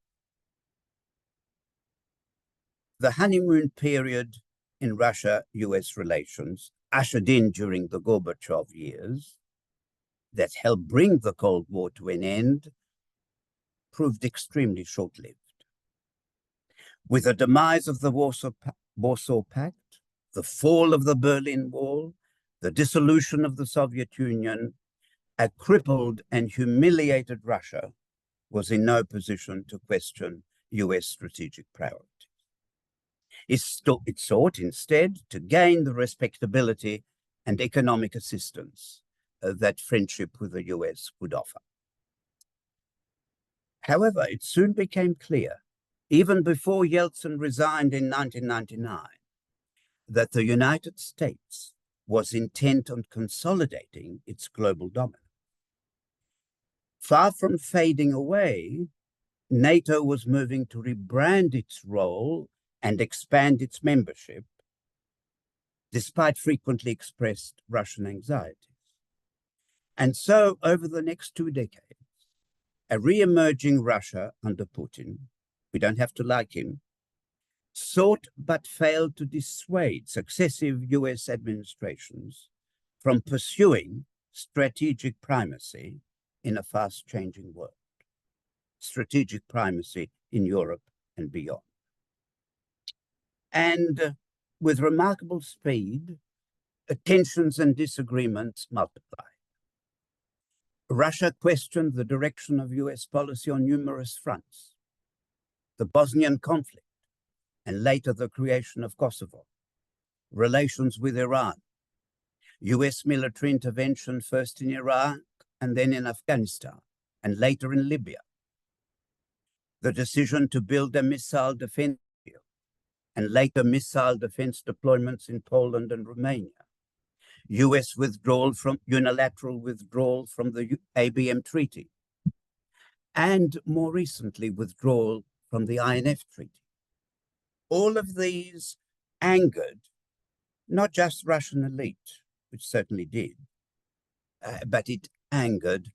the honeymoon period in Russia-US relations, ushered in during the Gorbachev years, that helped bring the Cold War to an end, proved extremely short-lived. With the demise of the Warsaw Pact, the fall of the Berlin Wall, the dissolution of the Soviet Union, a crippled and humiliated Russia was in no position to question US strategic priorities. It sought instead to gain the respectability and economic assistance that friendship with the US would offer. However, it soon became clear, even before Yeltsin resigned in 1999, that the United States was intent on consolidating its global dominance. Far from fading away, NATO was moving to rebrand its role and expand its membership, despite frequently expressed Russian anxieties. And so, over the next 2 decades, a re-emerging Russia under Putin, we don't have to like him, sought but failed to dissuade successive US administrations from pursuing strategic primacy in a fast-changing world, strategic primacy in Europe and beyond. And with remarkable speed, tensions and disagreements multiplied. Russia questioned the direction of US policy on numerous fronts: the Bosnian conflict, and later the creation of Kosovo, relations with Iran, US military intervention first in Iraq and then in Afghanistan, and later in Libya, the decision to build a missile defense field, and later missile defense deployments in Poland and Romania, US unilateral withdrawal from the ABM Treaty, and more recently, withdrawal from the INF Treaty. All of these angered not just Russian elite, which certainly did, but it angered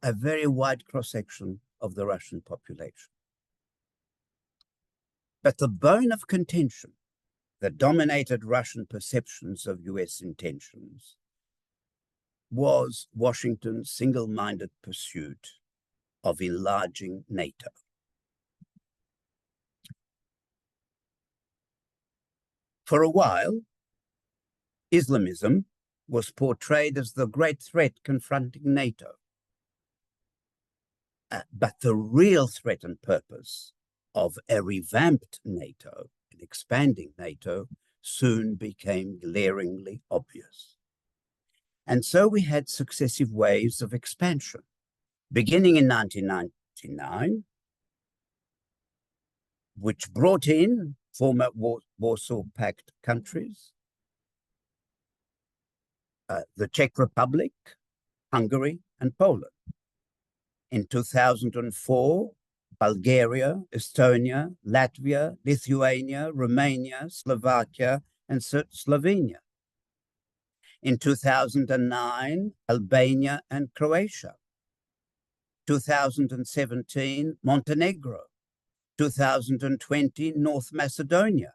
a very wide cross-section of the Russian population. But the bone of contention that dominated Russian perceptions of US intentions was Washington's single-minded pursuit of enlarging NATO. For a while, Islamism was portrayed as the great threat confronting NATO. But the real threat and purpose of a revamped NATO, an expanding NATO, soon became glaringly obvious. And so we had successive waves of expansion, beginning in 1999, which brought in former Warsaw Pact countries, the Czech Republic, Hungary, and Poland. In 2004, Bulgaria, Estonia, Latvia, Lithuania, Romania, Slovakia, and Slovenia. In 2009, Albania and Croatia. 2017, Montenegro. 2020, North Macedonia.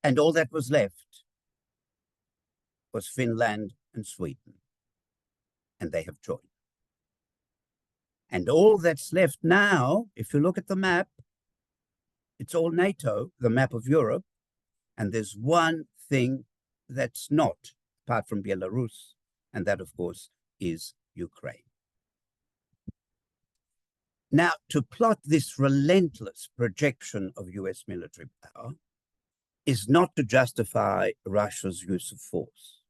And all that was left was Finland and Sweden. And they have joined. And all that's left now, if you look at the map, it's all NATO, the map of Europe, and there's one thing that's not, apart from Belarus, and that, of course, is Ukraine. Now, to plot this relentless projection of US military power is not to justify Russia's use of force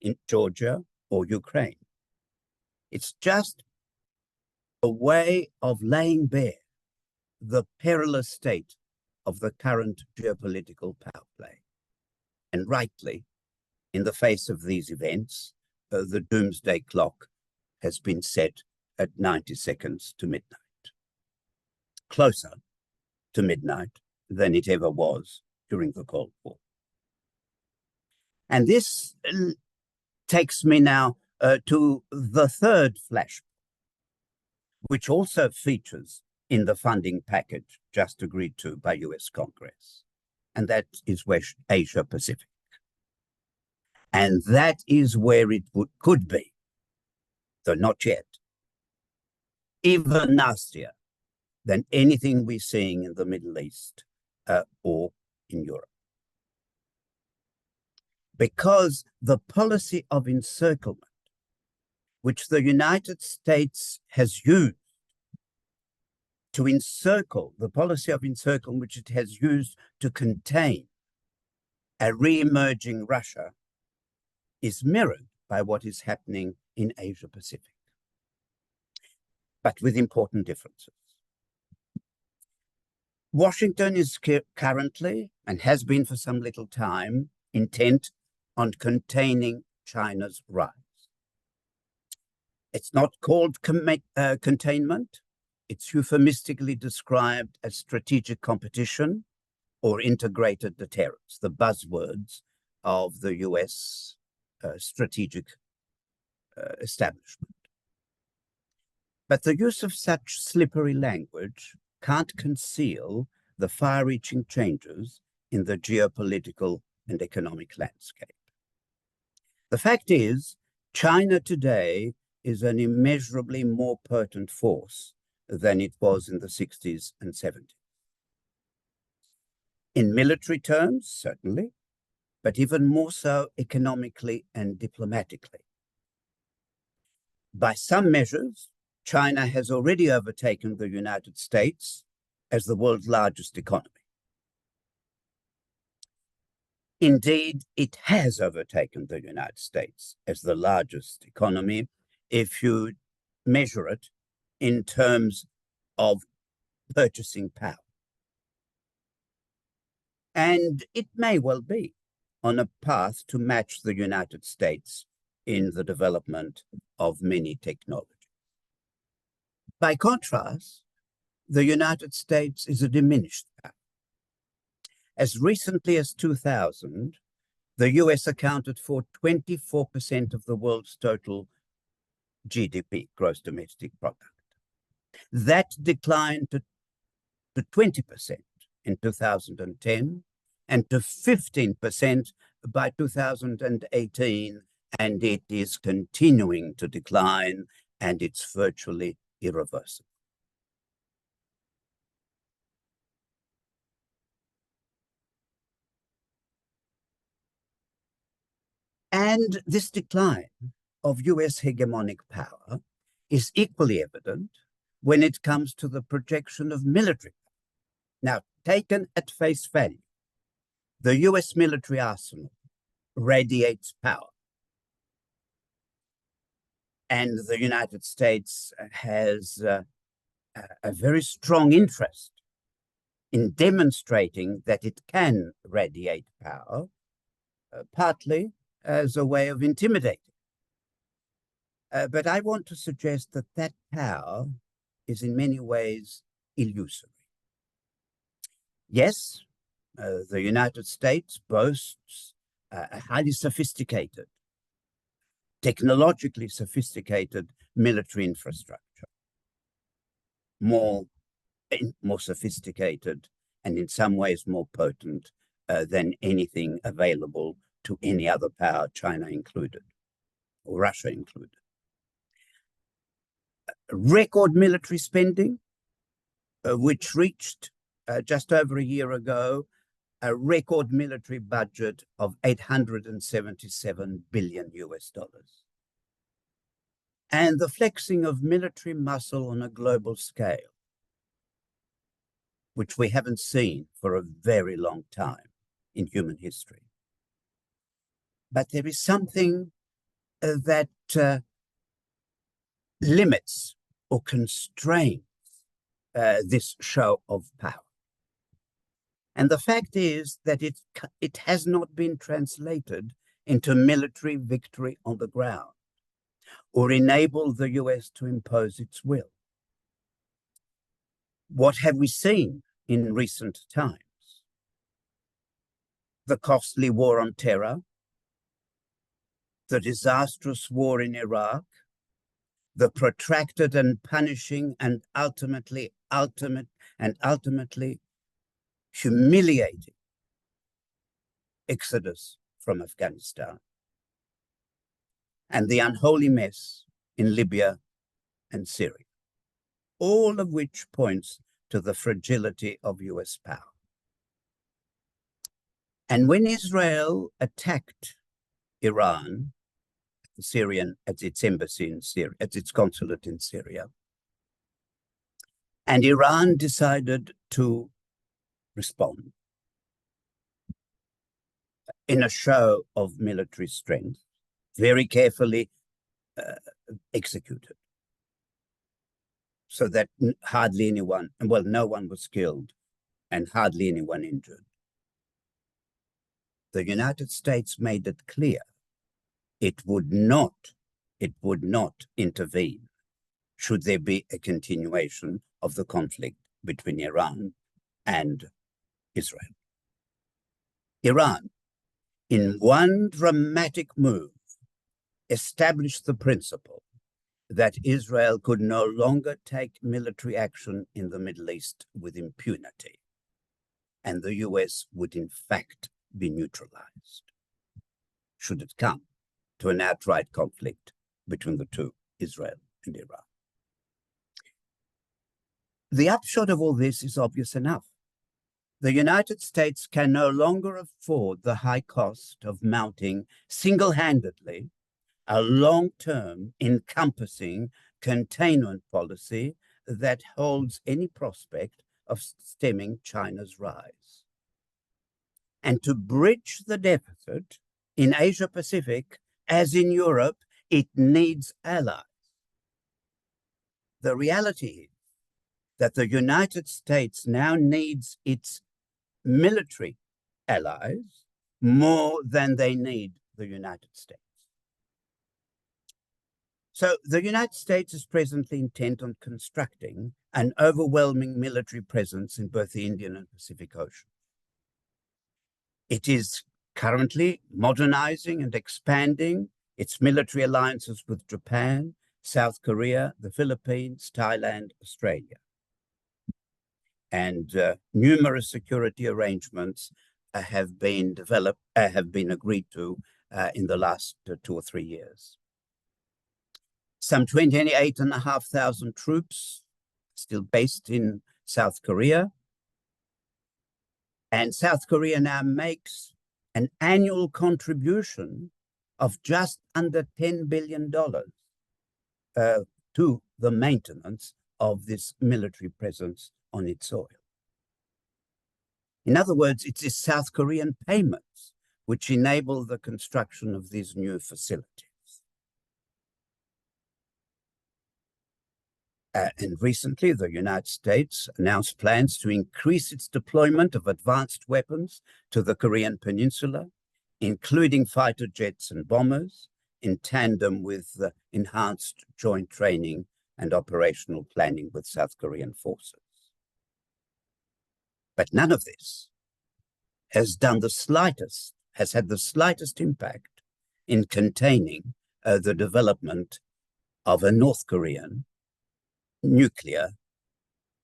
in Georgia or Ukraine. It's just a way of laying bare the perilous state of the current geopolitical power play. And rightly, in the face of these events, the doomsday clock has been set at 90 seconds to midnight, closer to midnight than it ever was during the Cold War. And this takes me now to the third flashpoint, which also features in the funding package just agreed to by US Congress, and that is West Asia Pacific. And that is where it could be, though not yet, even nastier than anything we're seeing in the Middle East or in Europe. Because the policy of encirclement, which the United States has used to encircle, the policy of encirclement which it has used to contain a re-emerging Russia, is mirrored by what is happening in Asia Pacific, but with important differences. Washington is currently, and has been for some little time, intent on containing China's rise. It's not called containment. It's euphemistically described as strategic competition or integrated deterrence, the buzzwords of the US strategic establishment. But the use of such slippery language can't conceal the far-reaching changes in the geopolitical and economic landscape. The fact is, China today is an immeasurably more potent force than it was in the 60s and 70s. In military terms, certainly, but even more so economically and diplomatically. By some measures, China has already overtaken the United States as the world's largest economy. Indeed, it has overtaken the United States as the largest economy if you measure it in terms of purchasing power. And it may well be on a path to match the United States in the development of many technologies. By contrast, the United States is a diminished power. As recently as 2000, the US accounted for 24% of the world's total GDP, gross domestic product. That declined to 20% in 2010 and to 15% by 2018, and it is continuing to decline, and it's virtually irreversible. And this decline of US hegemonic power is equally evident when it comes to the projection of military power. Now, taken at face value, the US military arsenal radiates power. And the United States has a very strong interest in demonstrating that it can radiate power, partly as a way of intimidating. But I want to suggest that that power is in many ways illusory. Yes, the United States boasts a highly sophisticated, technologically sophisticated military infrastructure, more sophisticated and in some ways more potent than anything available to any other power, China included, or Russia included. Record military spending, which reached just over a year ago a record military budget of $877 billion US. And the flexing of military muscle on a global scale, which we haven't seen for a very long time in human history. But there is something that limits or constrains this show of power. And the fact is that it has not been translated into military victory on the ground or enabled the US to impose its will. What have we seen in recent times? The costly war on terror, the disastrous war in Iraq, the protracted and punishing and ultimately humiliating exodus from Afghanistan, and the unholy mess in Libya and Syria, all of which points to the fragility of US power. And when Israel attacked Iran, at its embassy in Syria, at its consulate in Syria, and Iran decided to respond in a show of military strength, very carefully executed, so that hardly anyone, well, no one was killed and hardly anyone injured. The United States made it clear it would not intervene should there be a continuation of the conflict between Iran and Israel. Iran, in one dramatic move, established the principle that Israel could no longer take military action in the Middle East with impunity, and the US would in fact be neutralized, should it come to an outright conflict between the two, Israel and Iran. The upshot of all this is obvious enough. The United States can no longer afford the high cost of mounting single-handedly a long-term encompassing containment policy that holds any prospect of stemming China's rise. And to bridge the deficit in Asia-Pacific, as in Europe, it needs allies. The reality is that the United States now needs its military allies more than they need the United States. So the United States is presently intent on constructing an overwhelming military presence in both the Indian and Pacific Ocean. It is currently modernizing and expanding its military alliances with Japan, South Korea, the Philippines, Thailand, Australia. And numerous security arrangements have been agreed to in the last 2 or 3 years. Some 28,500 troops still based in South Korea. And South Korea now makes an annual contribution of just under $10 billion to the maintenance of this military presence on its soil. In other words, it is South Korean payments which enable the construction of these new facilities. And recently, the United States announced plans to increase its deployment of advanced weapons to the Korean Peninsula, including fighter jets and bombers, in tandem with the enhanced joint training and operational planning with South Korean forces. But none of this has had the slightest impact in containing the development of a North Korean nuclear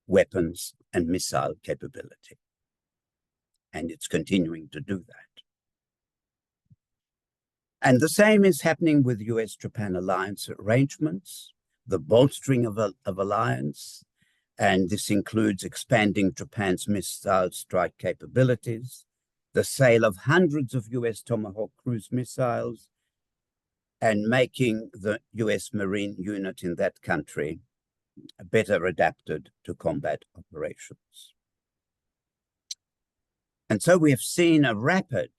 weapons and missile capability. And it's continuing to do that. And the same is happening with US-Japan alliance arrangements, the bolstering of alliance, and this includes expanding Japan's missile strike capabilities, the sale of hundreds of US Tomahawk cruise missiles, and making the US Marine unit in that country better adapted to combat operations. And so we have seen a rapid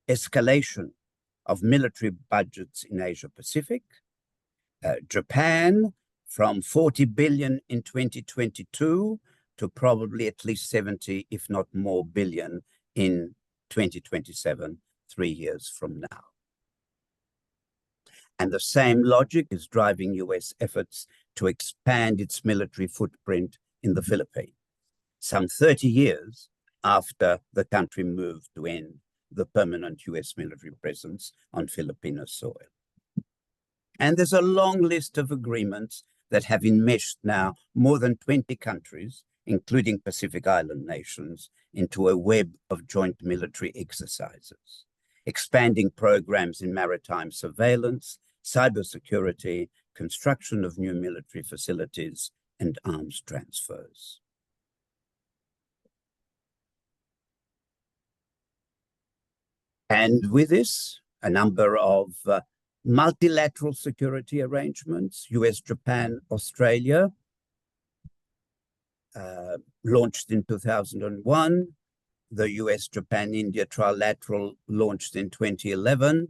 escalation of military budgets in Asia Pacific. Japan from 40 billion in 2022 to probably at least 70, if not more, billion in 2027, 3 years from now. And the same logic is driving US efforts to expand its military footprint in the Philippines, some 30 years after the country moved to end the permanent US military presence on Filipino soil. And there's a long list of agreements that have enmeshed now more than 20 countries, including Pacific Island nations, into a web of joint military exercises, expanding programs in maritime surveillance, cybersecurity, construction of new military facilities, and arms transfers. And with this, a number of multilateral security arrangements, US, Japan, Australia, launched in 2001, the US, Japan, India trilateral launched in 2011,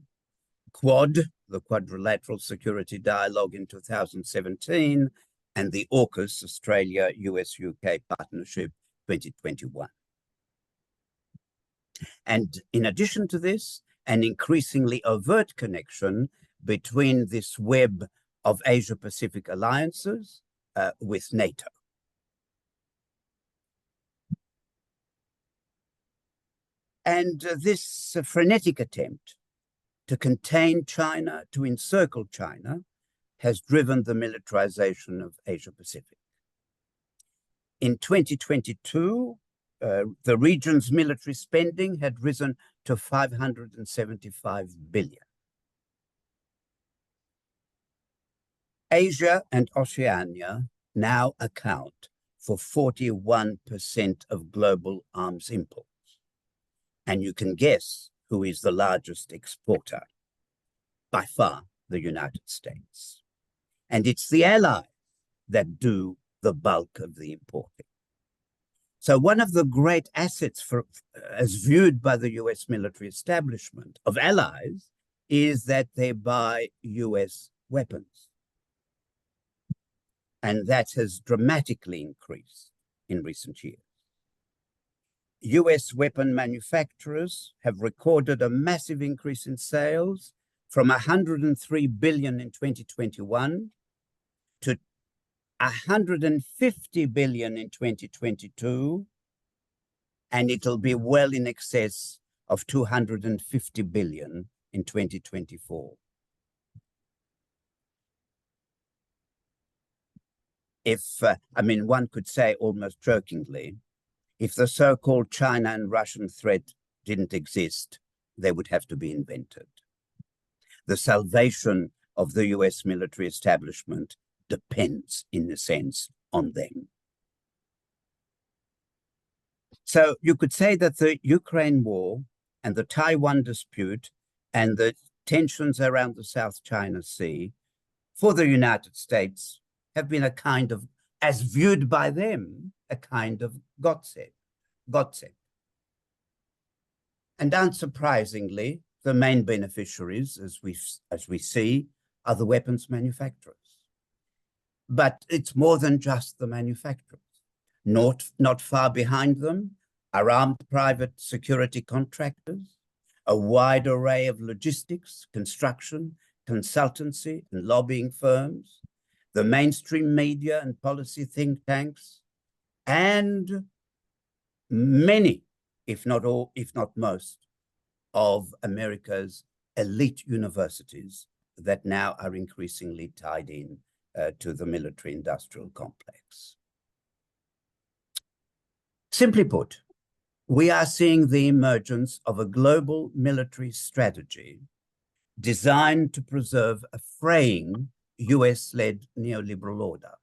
Quad, the Quadrilateral Security Dialogue in 2017, and the AUKUS, Australia, US, UK Partnership 2021. And in addition to this, an increasingly overt connection between this web of Asia-Pacific alliances with NATO. And this frenetic attempt to contain China, to encircle China, has driven the militarization of Asia-Pacific. In 2022, the region's military spending had risen to $575 billion. Asia and Oceania now account for 41% of global arms imports. And you can guess who is the largest exporter. By far, the United States. And it's the allies that do the bulk of the importing. So one of the great assets as viewed by the US military establishment of allies is that they buy US weapons. And that has dramatically increased in recent years. US weapon manufacturers have recorded a massive increase in sales from 103 billion in 2021 to 150 billion in 2022, and it'll be well in excess of 250 billion in 2024. If, I mean, one could say almost jokingly, if the so-called China and Russian threat didn't exist, they would have to be invented. The salvation of the US military establishment depends, in a sense, on them. So you could say that the Ukraine war and the Taiwan dispute and the tensions around the South China Sea for the United States have been a kind of, as viewed by them, a kind of godsend. And unsurprisingly, the main beneficiaries, as we see, are the weapons manufacturers. But it's more than just the manufacturers. Not far behind them are armed private security contractors, a wide array of logistics, construction, consultancy, and lobbying firms, the mainstream media and policy think tanks, and many, if not all, if not most, of America's elite universities that now are increasingly tied in to the military-industrial complex. Simply put, we are seeing the emergence of a global military strategy designed to preserve a fraying US-led neoliberal order.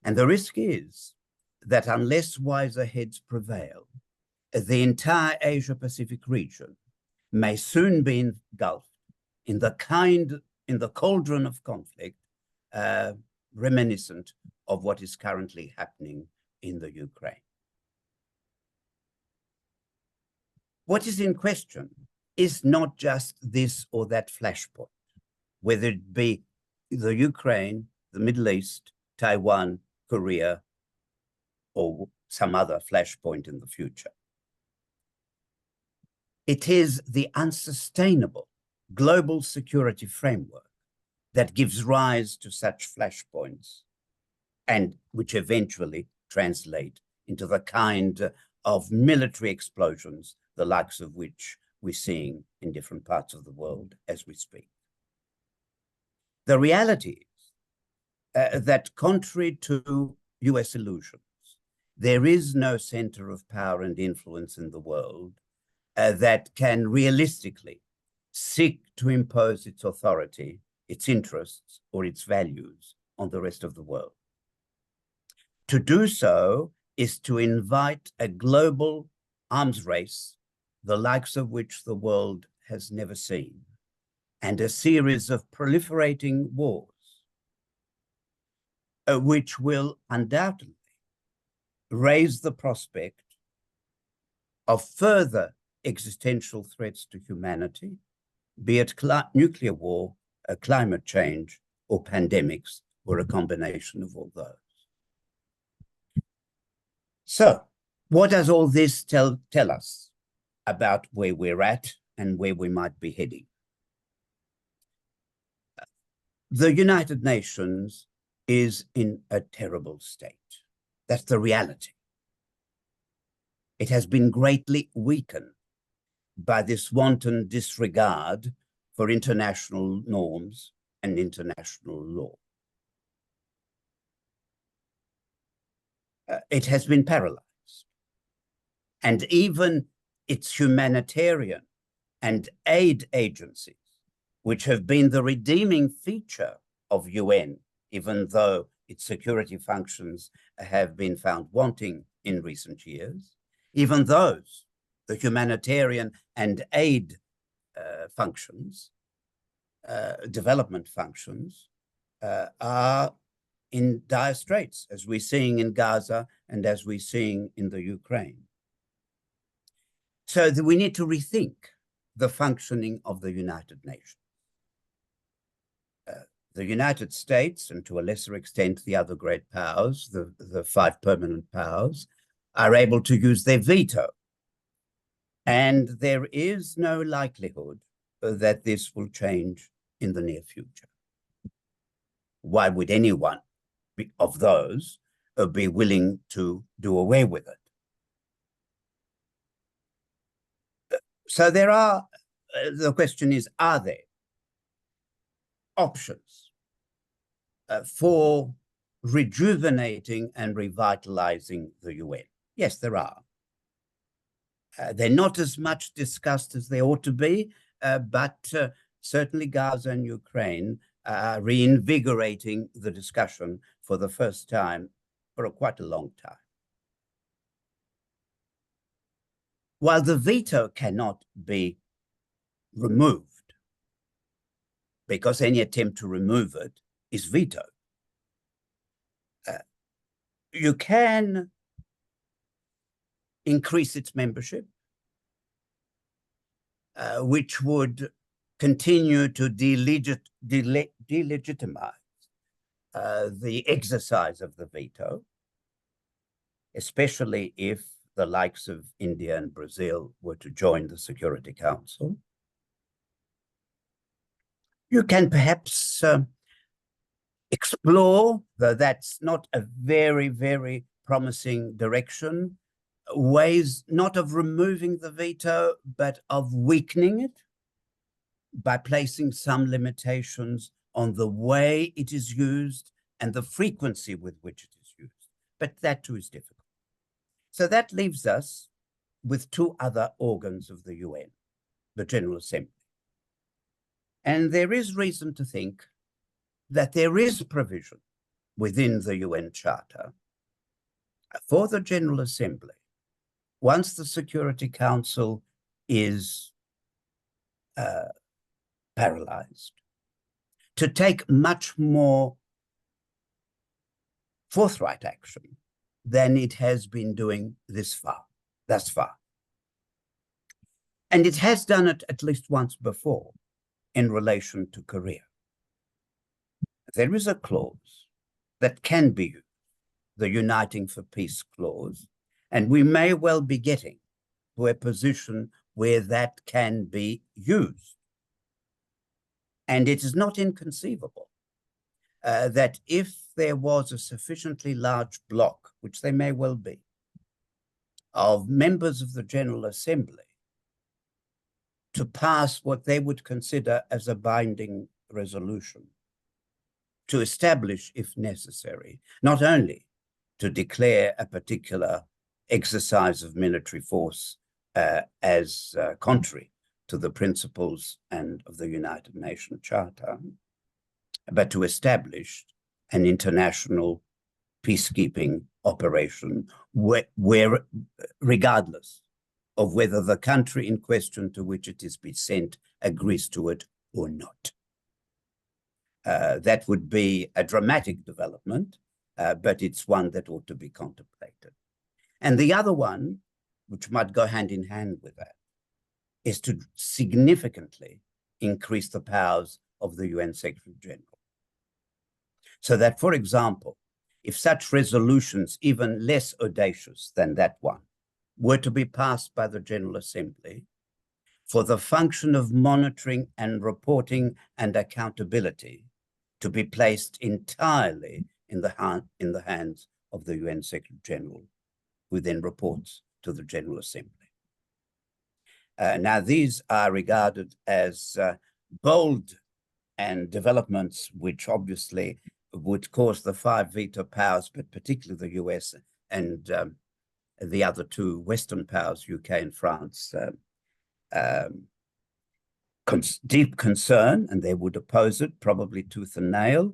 And the risk is that unless wiser heads prevail, the entire Asia-Pacific region may soon be engulfed in the cauldron of conflict reminiscent of what is currently happening in the Ukraine. What is in question is not just this or that flashpoint, whether it be the Ukraine, the Middle East, Taiwan, Korea, or some other flashpoint in the future. It is the unsustainable global security framework that gives rise to such flashpoints and which eventually translate into the kind of military explosions, the likes of which we're seeing in different parts of the world as we speak. The reality is that contrary to US illusions, there is no center of power and influence in the world that can realistically seek to impose its authority, its interests, or its values on the rest of the world. To do so is to invite a global arms race, the likes of which the world has never seen, and a series of proliferating wars, which will undoubtedly raise the prospect of further existential threats to humanity, be it nuclear war, climate change, or pandemics, or a combination of all those. So, what does all this tell us about where we're at and where we might be heading? The United Nations is in a terrible state. That's the reality. It has been greatly weakened by this wanton disregard for international norms and international law. It has been paralyzed. And even its humanitarian and aid agencies, which have been the redeeming feature of UN, even though its security functions have been found wanting in recent years, even those, the humanitarian and aid functions, development functions, are in dire straits, as we're seeing in Gaza and as we're seeing in the Ukraine. So we need to rethink the functioning of the United Nations. The United States, and to a lesser extent the other great powers, the five permanent powers, are able to use their veto. And there is no likelihood that this will change in the near future. Why would anyone of those be willing to do away with it? So there are, the question is, are there options for rejuvenating and revitalizing the UN? Yes, there are. They're not as much discussed as they ought to be, but certainly Gaza and Ukraine are reinvigorating the discussion for the first time for quite a long time. While the veto cannot be removed, because any attempt to remove it is vetoed, you can increase its membership, which would continue to delegitimize the exercise of the veto, especially if the likes of India and Brazil were to join the Security Council. You can perhaps explore, though that's not a very, very promising direction, ways not of removing the veto, but of weakening it by placing some limitations on the way it is used and the frequency with which it is used. But that too is difficult. So that leaves us with two other organs of the UN, the General Assembly. And there is reason to think that there is provision within the UN Charter for the General Assembly, once the Security Council is paralyzed, to take much more forthright action than it has been doing thus far. And it has done it at least once before in relation to Korea. There is a clause that can be used, the Uniting for Peace clause, and we may well be getting to a position where that can be used. And it is not inconceivable that if there was a sufficiently large bloc, which there may well be, of members of the General Assembly to pass what they would consider as a binding resolution, to establish, if necessary, not only to declare a particular exercise of military force as contrary to the principles and of the United Nations Charter, but to establish an international peacekeeping operation where regardless of whether the country in question to which it is be sent agrees to it or not. That would be a dramatic development, but it's one that ought to be contemplated. And the other one, which might go hand in hand with that, is to significantly increase the powers of the UN Secretary General. So that, for example, if such resolutions, even less audacious than that one, were to be passed by the General Assembly, for the function of monitoring and reporting and accountability to be placed entirely in the hands of the UN Secretary General, who then reports to the General Assembly. Now, these are regarded as bold and developments which obviously would cause the 5 veto powers, but particularly the US and the other 2 Western powers, UK and France, deep concern, and they would oppose it probably tooth and nail.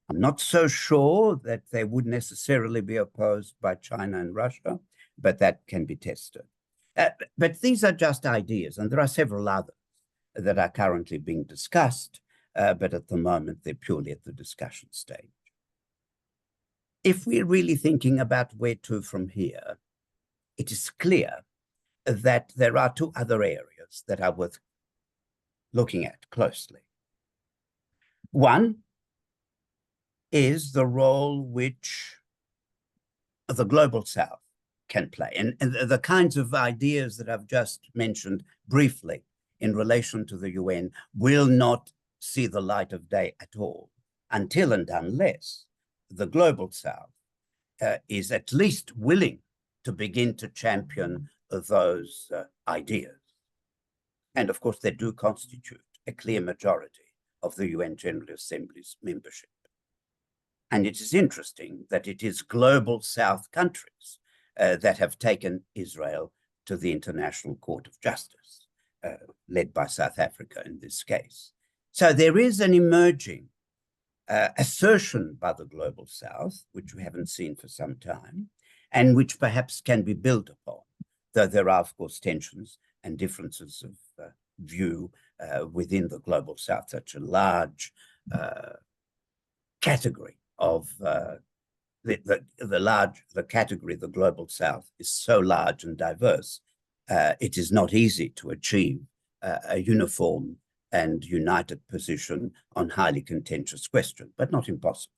I'm not so sure that they would necessarily be opposed by China and Russia, but that can be tested. But these are just ideas, and there are several others that are currently being discussed, but at the moment they're purely at the discussion stage. If we're really thinking about where to from here, it is clear that there are 2 other areas that are worth looking at closely. One is the role which the Global South can play. And the kinds of ideas that I've just mentioned briefly in relation to the UN will not see the light of day at all until and unless the global South is at least willing to begin to champion those ideas. And of course, they do constitute a clear majority of the UN General Assembly's membership. And it is interesting that it is global South countries that have taken Israel to the International Court of Justice, led by South Africa in this case. So there is an emerging assertion by the global South, which we haven't seen for some time, and which perhaps can be built upon, though there are, of course, tensions and differences of view within the global South. Such a large category of the category, the global South, is so large and diverse. It is not easy to achieve a uniform and united position on highly contentious questions, but not impossible.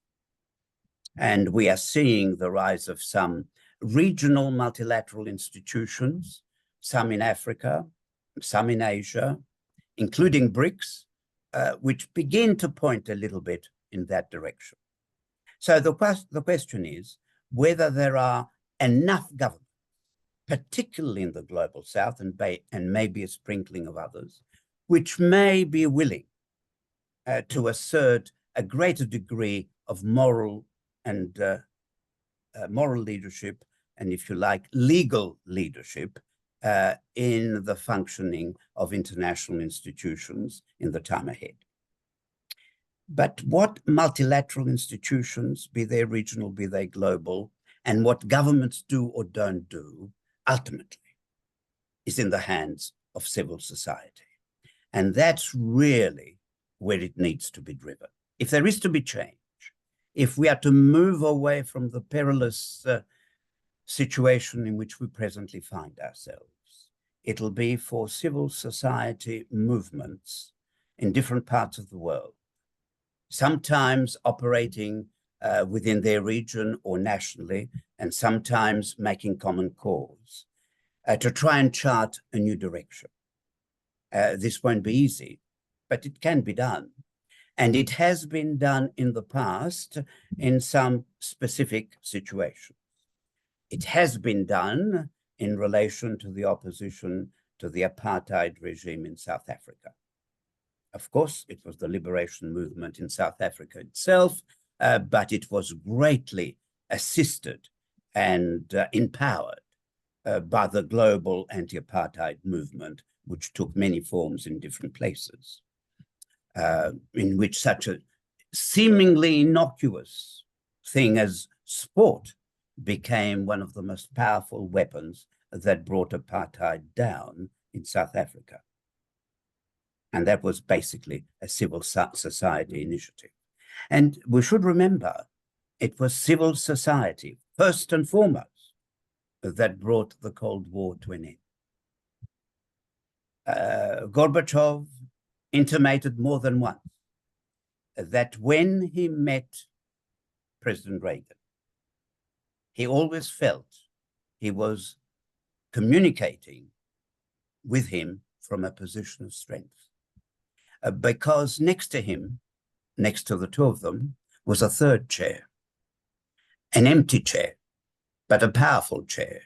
And we are seeing the rise of some regional multilateral institutions, some in Africa, some in Asia, including BRICS, which begin to point a little bit in that direction. So the question is whether there are enough governments, particularly in the global South and maybe a sprinkling of others, which may be willing to assert a greater degree of moral and moral leadership, and if you like, legal leadership in the functioning of international institutions in the time ahead. But what multilateral institutions, be they regional, be they global, and what governments do or don't do, ultimately, is in the hands of civil society. And that's really where it needs to be driven. If there is to be change, if we are to move away from the perilous situation in which we presently find ourselves, it'll be for civil society movements in different parts of the world, sometimes operating within their region or nationally, and sometimes making common cause, to try and chart a new direction. This won't be easy, but it can be done. And it has been done in the past in some specific situations. It has been done in relation to the opposition to the apartheid regime in South Africa. Of course, it was the liberation movement in South Africa itself, but it was greatly assisted and empowered by the global anti-apartheid movement, which took many forms in different places, in which such a seemingly innocuous thing as sport became one of the most powerful weapons that brought apartheid down in South Africa. And that was basically a civil society initiative. And we should remember, it was civil society, first and foremost, that brought the Cold War to an end. Gorbachev intimated more than once that when he met President Reagan, he always felt he was communicating with him from a position of strength. Because next to him, next to the two of them, was a third chair, an empty chair, but a powerful chair.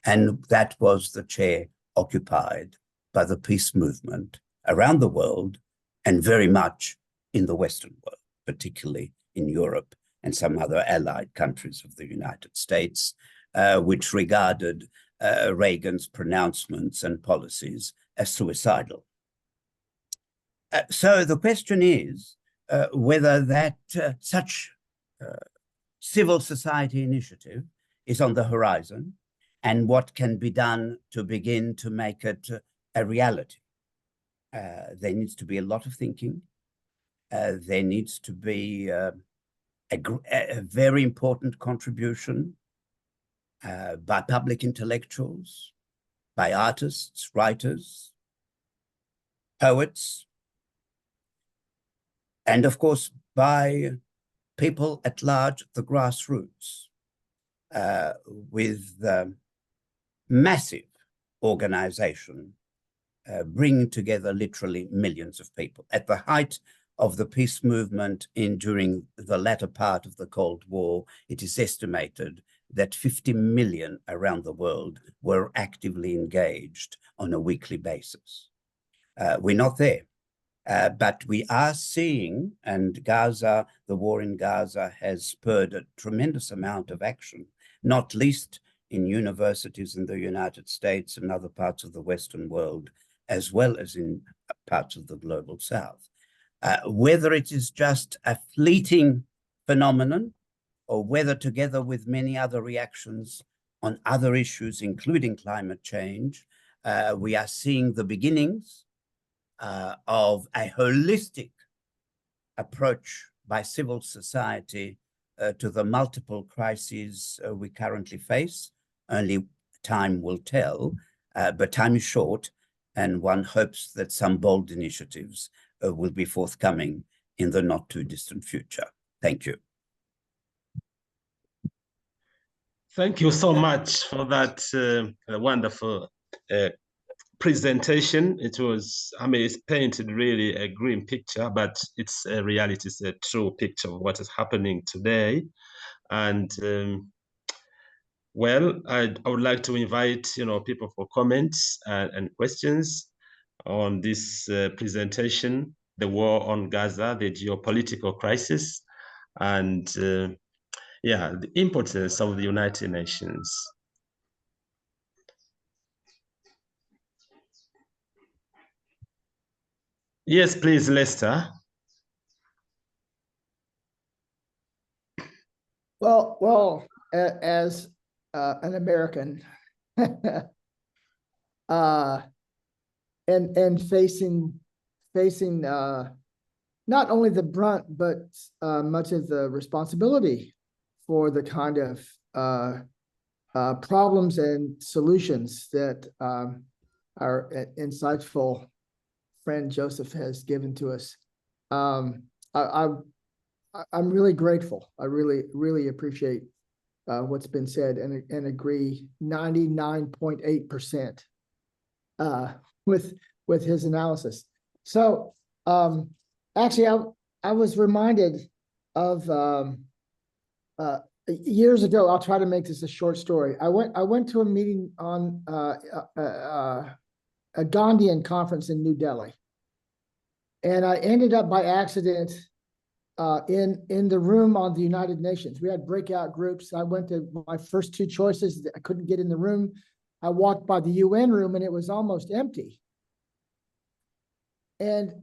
And that was the chair occupied by the peace movement around the world, and very much in the Western world, particularly in Europe and some other allied countries of the United States, which regarded Reagan's pronouncements and policies as suicidal. So the question is whether that such civil society initiative is on the horizon, and what can be done to begin to make it a reality. There needs to be a lot of thinking. There needs to be a very important contribution by public intellectuals, by artists, writers, poets, and of course by people at large, the grassroots, with massive organization bringing together literally millions of people. At the height of the peace movement during the latter part of the Cold War, it is estimated that 50 million around the world were actively engaged on a weekly basis. We're not there, but we are seeing, and Gaza, the war in Gaza has spurred a tremendous amount of action, not least in universities in the United States and other parts of the Western world, as well as in parts of the global South. Whether it is just a fleeting phenomenon or whether together with many other reactions on other issues, including climate change, we are seeing the beginnings of a holistic approach by civil society to the multiple crises we currently face. Only time will tell, but time is short, and one hopes that some bold initiatives will be forthcoming in the not too distant future. Thank you. Thank you so much for that wonderful presentation. It was, I mean, it's painted really a grim picture, but it's a reality, it's a true picture of what is happening today. And well, I would like to invite, people for comments and questions on this presentation, the war on Gaza, the geopolitical crisis, and yeah, the impotence of the United Nations. Yes, please, Lester. Well, as an American, and facing not only the brunt but much of the responsibility for the kind of problems and solutions that our insightful friend Joseph has given to us. I'm really grateful. I really appreciate what's been said and agree 99.8% with his analysis. So actually, I was reminded of years ago. I'll try to make this a short story. I went to a meeting on a Gandhian conference in New Delhi, and I ended up by accident in the room on the United Nations. We had breakout groups. I went to my first two choices. I couldn't get in the room. I walked by the UN room and it was almost empty. And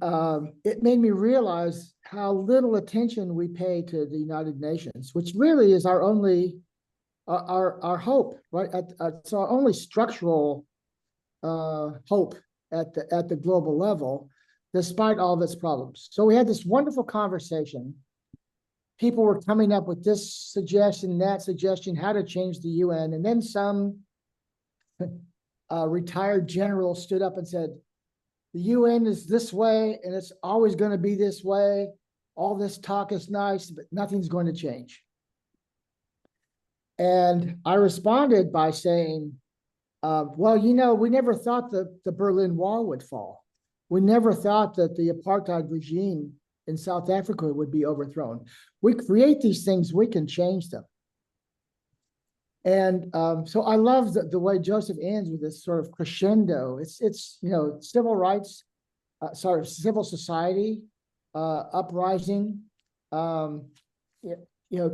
it made me realize how little attention we pay to the United Nations, which really is our only, our hope, right? It's our only structural hope at the global level, despite all of its problems. So we had this wonderful conversation. People were coming up with this suggestion, that suggestion, how to change the UN. And then some retired general stood up and said, the UN is this way, and it's always going to be this way. All this talk is nice, but nothing's going to change. And I responded by saying, well, we never thought that the Berlin Wall would fall. We never thought that the apartheid regime in South Africa would be overthrown. We create these things, we can change them. And so I love the way Joseph ends with this sort of crescendo. It's civil rights, civil society, uprising. Of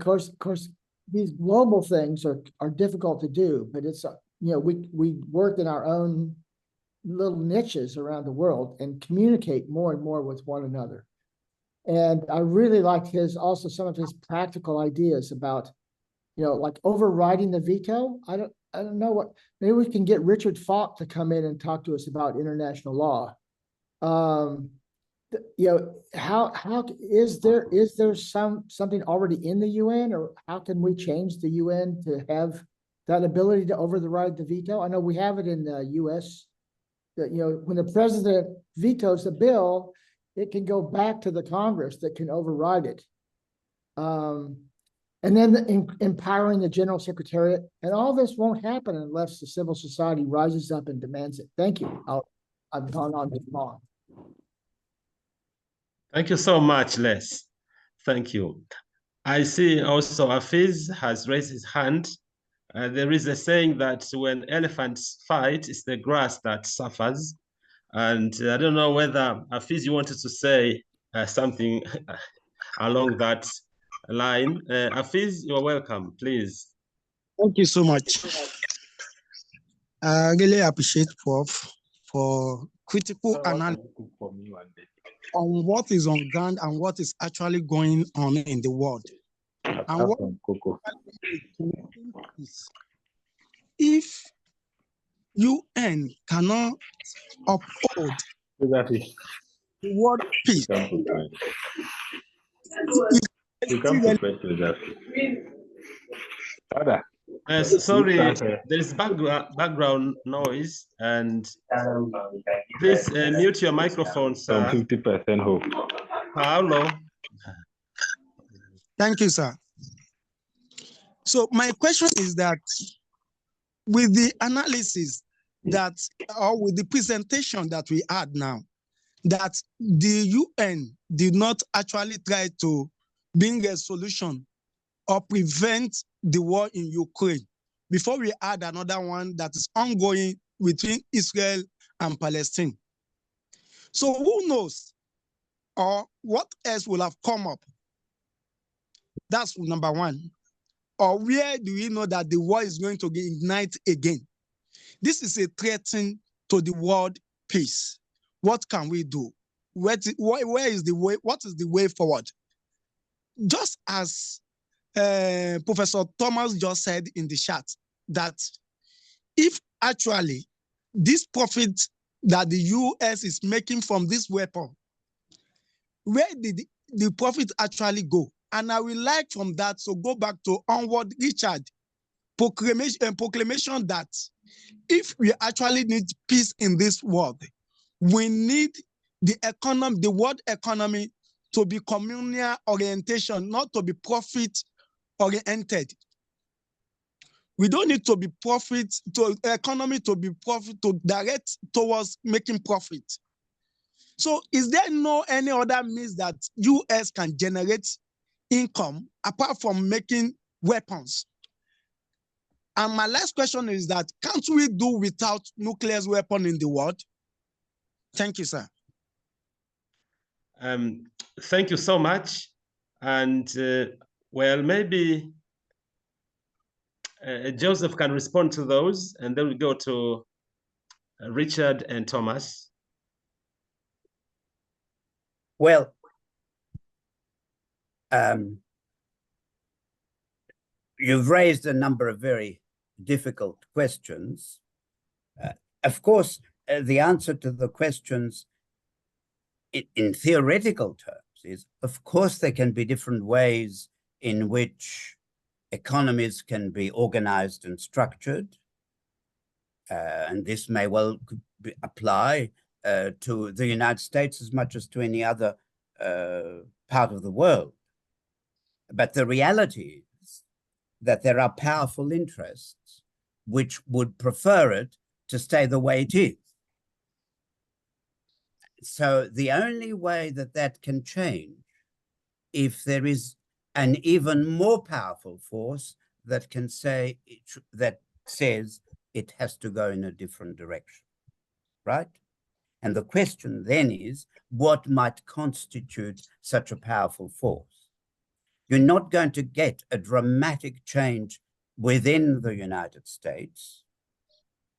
course, these global things are difficult to do, but it's we work in our own little niches around the world and communicate more and more with one another. And I really liked some of his practical ideas about, like overriding the veto. I don't know what, maybe we can get Richard Falk to come in and talk to us about international law. How is there something already in the UN, or how can we change the UN to have that ability to override the veto? I know we have it in the US. That, when the president vetoes a bill, it can go back to the Congress that can override it. and then empowering the General Secretariat. And all this won't happen unless the civil society rises up and demands it. Thank you. I've gone on too long. Thank you so much, Les. Thank you. I see also Afiz has raised his hand. There is a saying that when elephants fight, it's the grass that suffers. And I don't know whether, Afiz, you wanted to say something along that line. Afiz, you're welcome, please. Thank you so much. I really appreciate Prof for critical analysis on what is on ground and what is actually going on in the world. And what if UN cannot uphold the world peace, sorry, there is background noise, and please mute your microphone, sir. 50% hope. Paulo. Thank you, sir. So my question is that with the analysis that, or with the presentation that we had now, that the UN did not actually try to bring a solution or prevent the war in Ukraine, before we add another one that is ongoing between Israel and Palestine. So who knows, or what else will have come up? That's number one. Or where do we know that the war is going to ignite again? This is a threat to the world peace. What can we do? Where is the way? What is the way forward? Just as Professor Thomas just said in the chat, that if actually this profit that the US is making from this weapon, where did the profit actually go? And I would like from that to go back to Onward Richard proclamation that if we actually need peace in this world, we need the economy, the world economy, to be communal orientation, not to be profit oriented. We don't need to be profit to economy to be profit to direct towards making profit. So is there no any other means that US can generate income apart from making weapons? And my last question is that can't we do without nuclear weapon in the world? Thank you, sir. Thank you so much. And well, maybe Joseph can respond to those, and then we go to Richard and Thomas. Well, you've raised a number of very difficult questions. Of course, the answer to the questions in theoretical terms is, of course, there can be different ways in which economies can be organized and structured. And this may well apply to the United States as much as to any other part of the world. But the reality is that there are powerful interests which would prefer it to stay the way it is. So the only way that that can change, if there is an even more powerful force that can say that says it has to go in a different direction, right? And the question then is, what might constitute such a powerful force? You're not going to get a dramatic change within the United States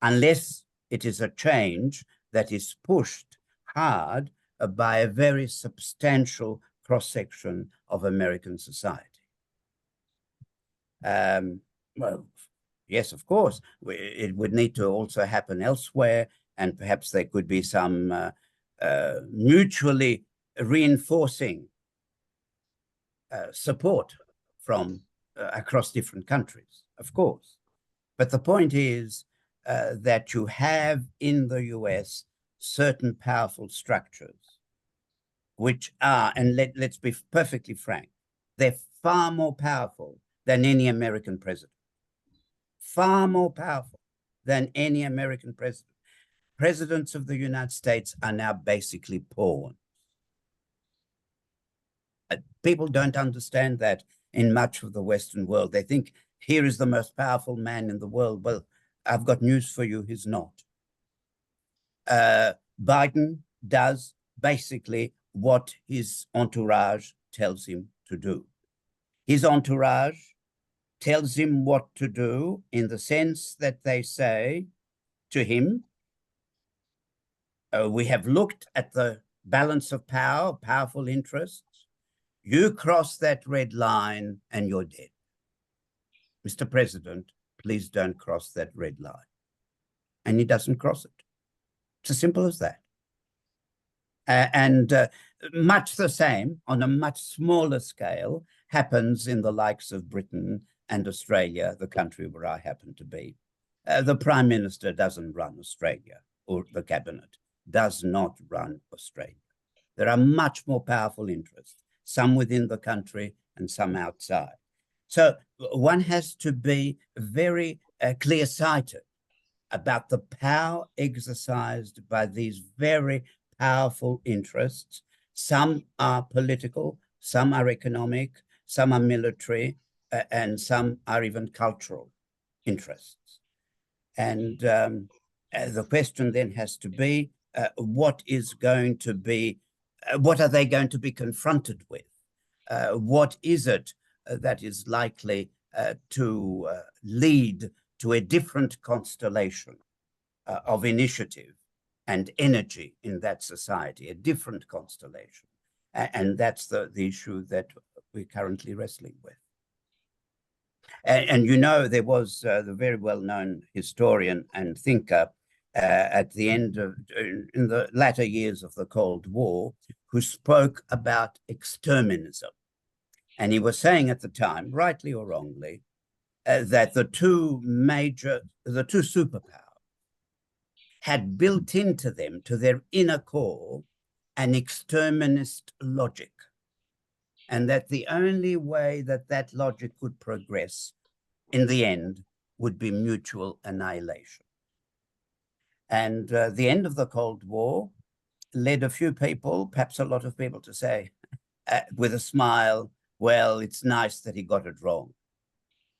unless it is a change that is pushed hard by a very substantial cross-section of American society. Well, yes, of course, it would need to also happen elsewhere, and perhaps there could be some mutually reinforcing support from across different countries, of course. But the point is that you have in the US certain powerful structures which are, and let's be perfectly frank, they're far more powerful than any American president. Far more powerful than any American president. Presidents of the United States are now basically pawns. People don't understand that in much of the Western world. They think here is the most powerful man in the world. Well, I've got news for you, he's not. Biden does basically what his entourage tells him to do. His entourage tells him what to do in the sense that they say to him, we have looked at the balance of power, powerful interests. You cross that red line and you're dead. Mr. President, please don't cross that red line. And he doesn't cross it. It's as simple as that. Much the same, on a much smaller scale, happens in the likes of Britain and Australia, the country where I happen to be. The Prime Minister doesn't run Australia, or the cabinet does not run Australia. There are much more powerful interests, some within the country and some outside. So one has to be very clear-sighted about the power exercised by these very powerful interests. Some are political, some are economic, some are military, and some are even cultural interests. And the question then has to be, what are they going to be confronted with? What is it that is likely to lead to a different constellation of initiative and energy in that society, a different constellation? And that's the issue that we're currently wrestling with. And you know, there was the very well-known historian and thinker at the end of, in the latter years of the Cold War, who spoke about exterminism. And he was saying at the time, rightly or wrongly, that the two superpowers had built into them, to their inner core, an exterminist logic. And that the only way that that logic would progress in the end would be mutual annihilation. And the end of the Cold War led a few people, perhaps a lot of people, to say, with a smile, well, it's nice that he got it wrong.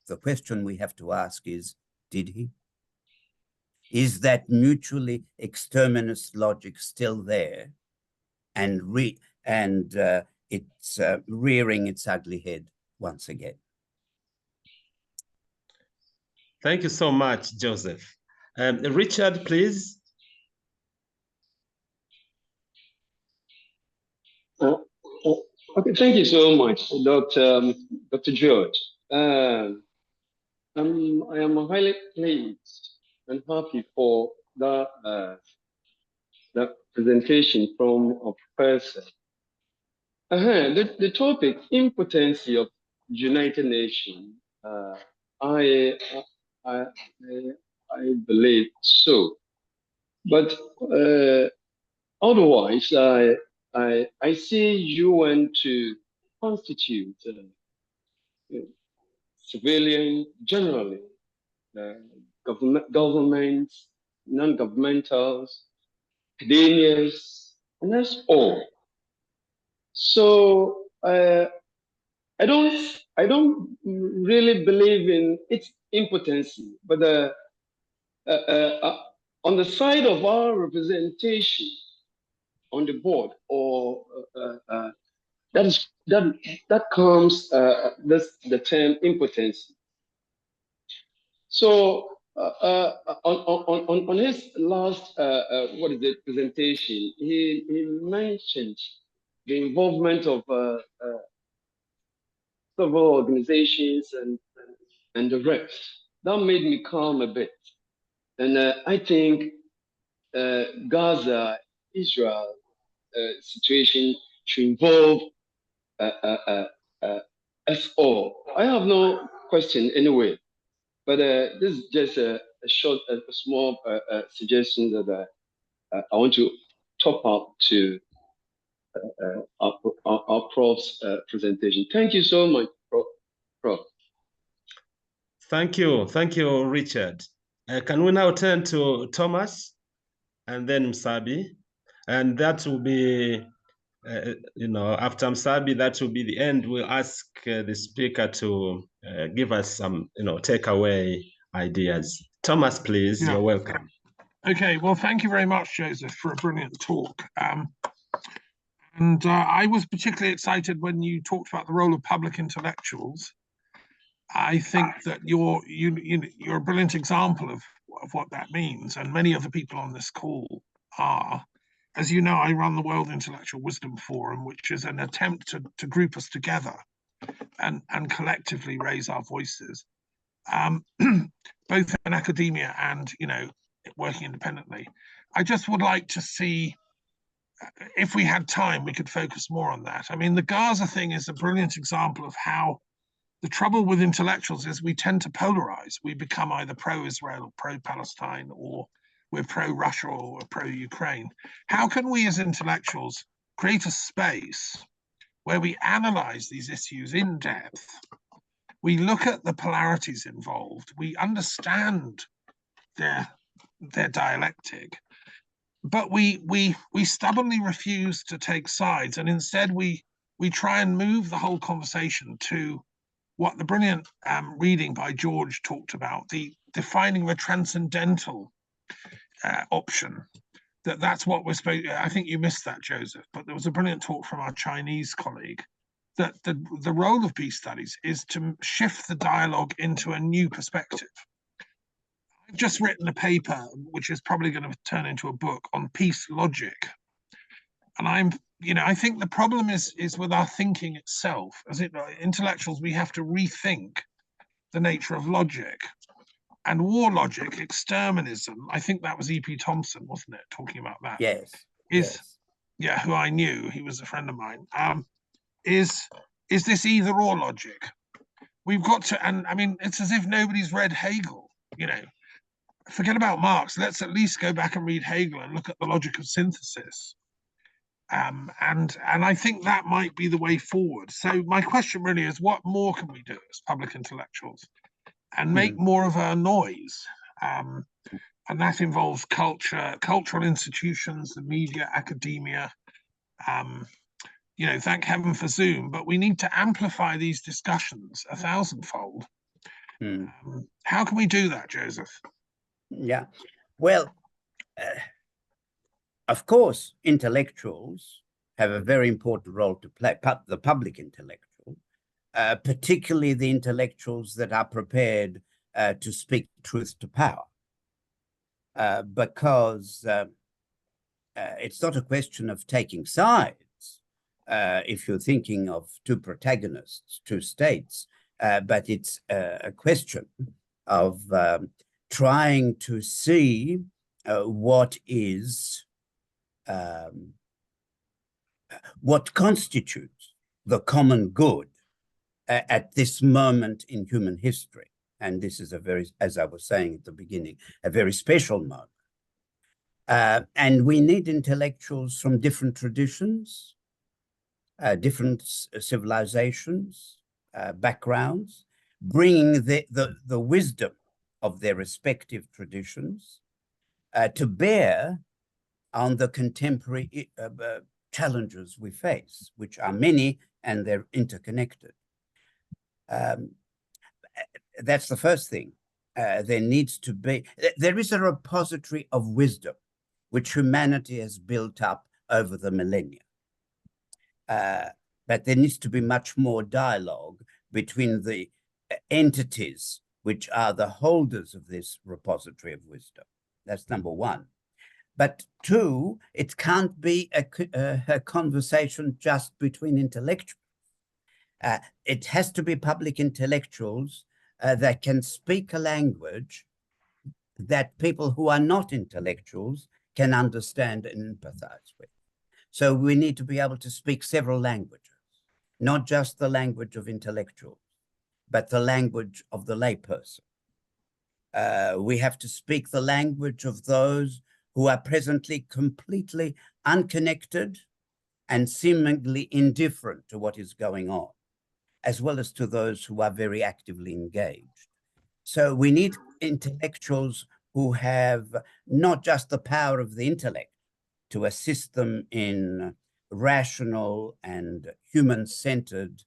The question we have to ask is, did he? Is that mutually exterminist logic still there and it's rearing its ugly head once again? Thank you so much, Joseph. Richard, please. Okay, thank you so much, Dr. George. I am highly pleased and happy for that presentation from a professor. The topic, impotence of United Nations, I believe so. But otherwise, I see UN to constitute civilian, generally, governments, non-governmentals, academias, and that's all. So I don't really believe in its impotency, but on the side of our representation on the board, or that comes the term impotency. So on his last presentation, he mentioned the involvement of several organizations and the rest. That made me calm a bit, and I think Gaza, Israel situation should involve us all. I have no question anyway, but this is just a small suggestion that I want to top up to our Prof's presentation. Thank you so much, Prof. Thank you, Richard. Can we now turn to Thomas and then Msabi? And that will be, after Msabi, that will be the end. We'll ask the speaker to give us some, takeaway ideas. Thomas, please, You're welcome. Okay, well, thank you very much, Joseph, for a brilliant talk. And I was particularly excited when you talked about the role of public intellectuals. I think that you're a brilliant example of what that means, and many of the people on this call are. As you know, I run the World Intellectual Wisdom Forum, which is an attempt to group us together and collectively raise our voices, both in academia and, working independently. I just would like to see, if we had time, we could focus more on that. I mean, the Gaza thing is a brilliant example of how the trouble with intellectuals is we tend to polarize. We become either pro-Israel or pro-Palestine, or we're pro-Russia or we're pro-Ukraine. How can we as intellectuals create a space where we analyze these issues in depth? We look at the polarities involved. We understand their dialectic, but we stubbornly refuse to take sides, and instead we try and move the whole conversation to what the brilliant reading by George talked about, the defining the transcendental option. That's what we're supposed. I think you missed that, Joseph, but there was a brilliant talk from our Chinese colleague that the role of peace studies is to shift the dialogue into a new perspective. I've just written a paper, which is probably going to turn into a book, on peace logic. And I think the problem is with our thinking itself. As intellectuals, we have to rethink the nature of logic. And war logic, exterminism, I think that was E.P. Thompson, wasn't it, talking about that? Yes. Yeah, who I knew, he was a friend of mine. Is this either or logic? We've got to, and I mean, it's as if nobody's read Hegel, Forget about Marx. Let's at least go back and read Hegel and look at the logic of synthesis. And I think that might be the way forward. So my question really is, what more can we do as public intellectuals and make more of a noise? And that involves culture, cultural institutions, the media, academia. Thank heaven for Zoom, but we need to amplify these discussions 1,000-fold. How can we do that, Joseph? Yeah, well, of course, intellectuals have a very important role to play, the public intellectual, particularly the intellectuals that are prepared to speak truth to power, because it's not a question of taking sides, if you're thinking of two protagonists, two states, but it's a question of trying to see what constitutes the common good at this moment in human history. And this is as I was saying at the beginning, a very special moment. And we need intellectuals from different traditions, different civilizations, backgrounds, bringing the wisdom of their respective traditions to bear on the contemporary challenges we face, which are many and they're interconnected. That's the first thing. There is a repository of wisdom which humanity has built up over the millennia. But there needs to be much more dialogue between the entities which are the holders of this repository of wisdom. That's number one. But two, it can't be a conversation just between intellectuals. It has to be public intellectuals that can speak a language that people who are not intellectuals can understand and empathize with. So we need to be able to speak several languages, not just the language of intellectuals, but the language of the layperson. We have to speak the language of those who are presently completely unconnected and seemingly indifferent to what is going on, as well as to those who are very actively engaged. So we need intellectuals who have not just the power of the intellect to assist them in rational and human-centered,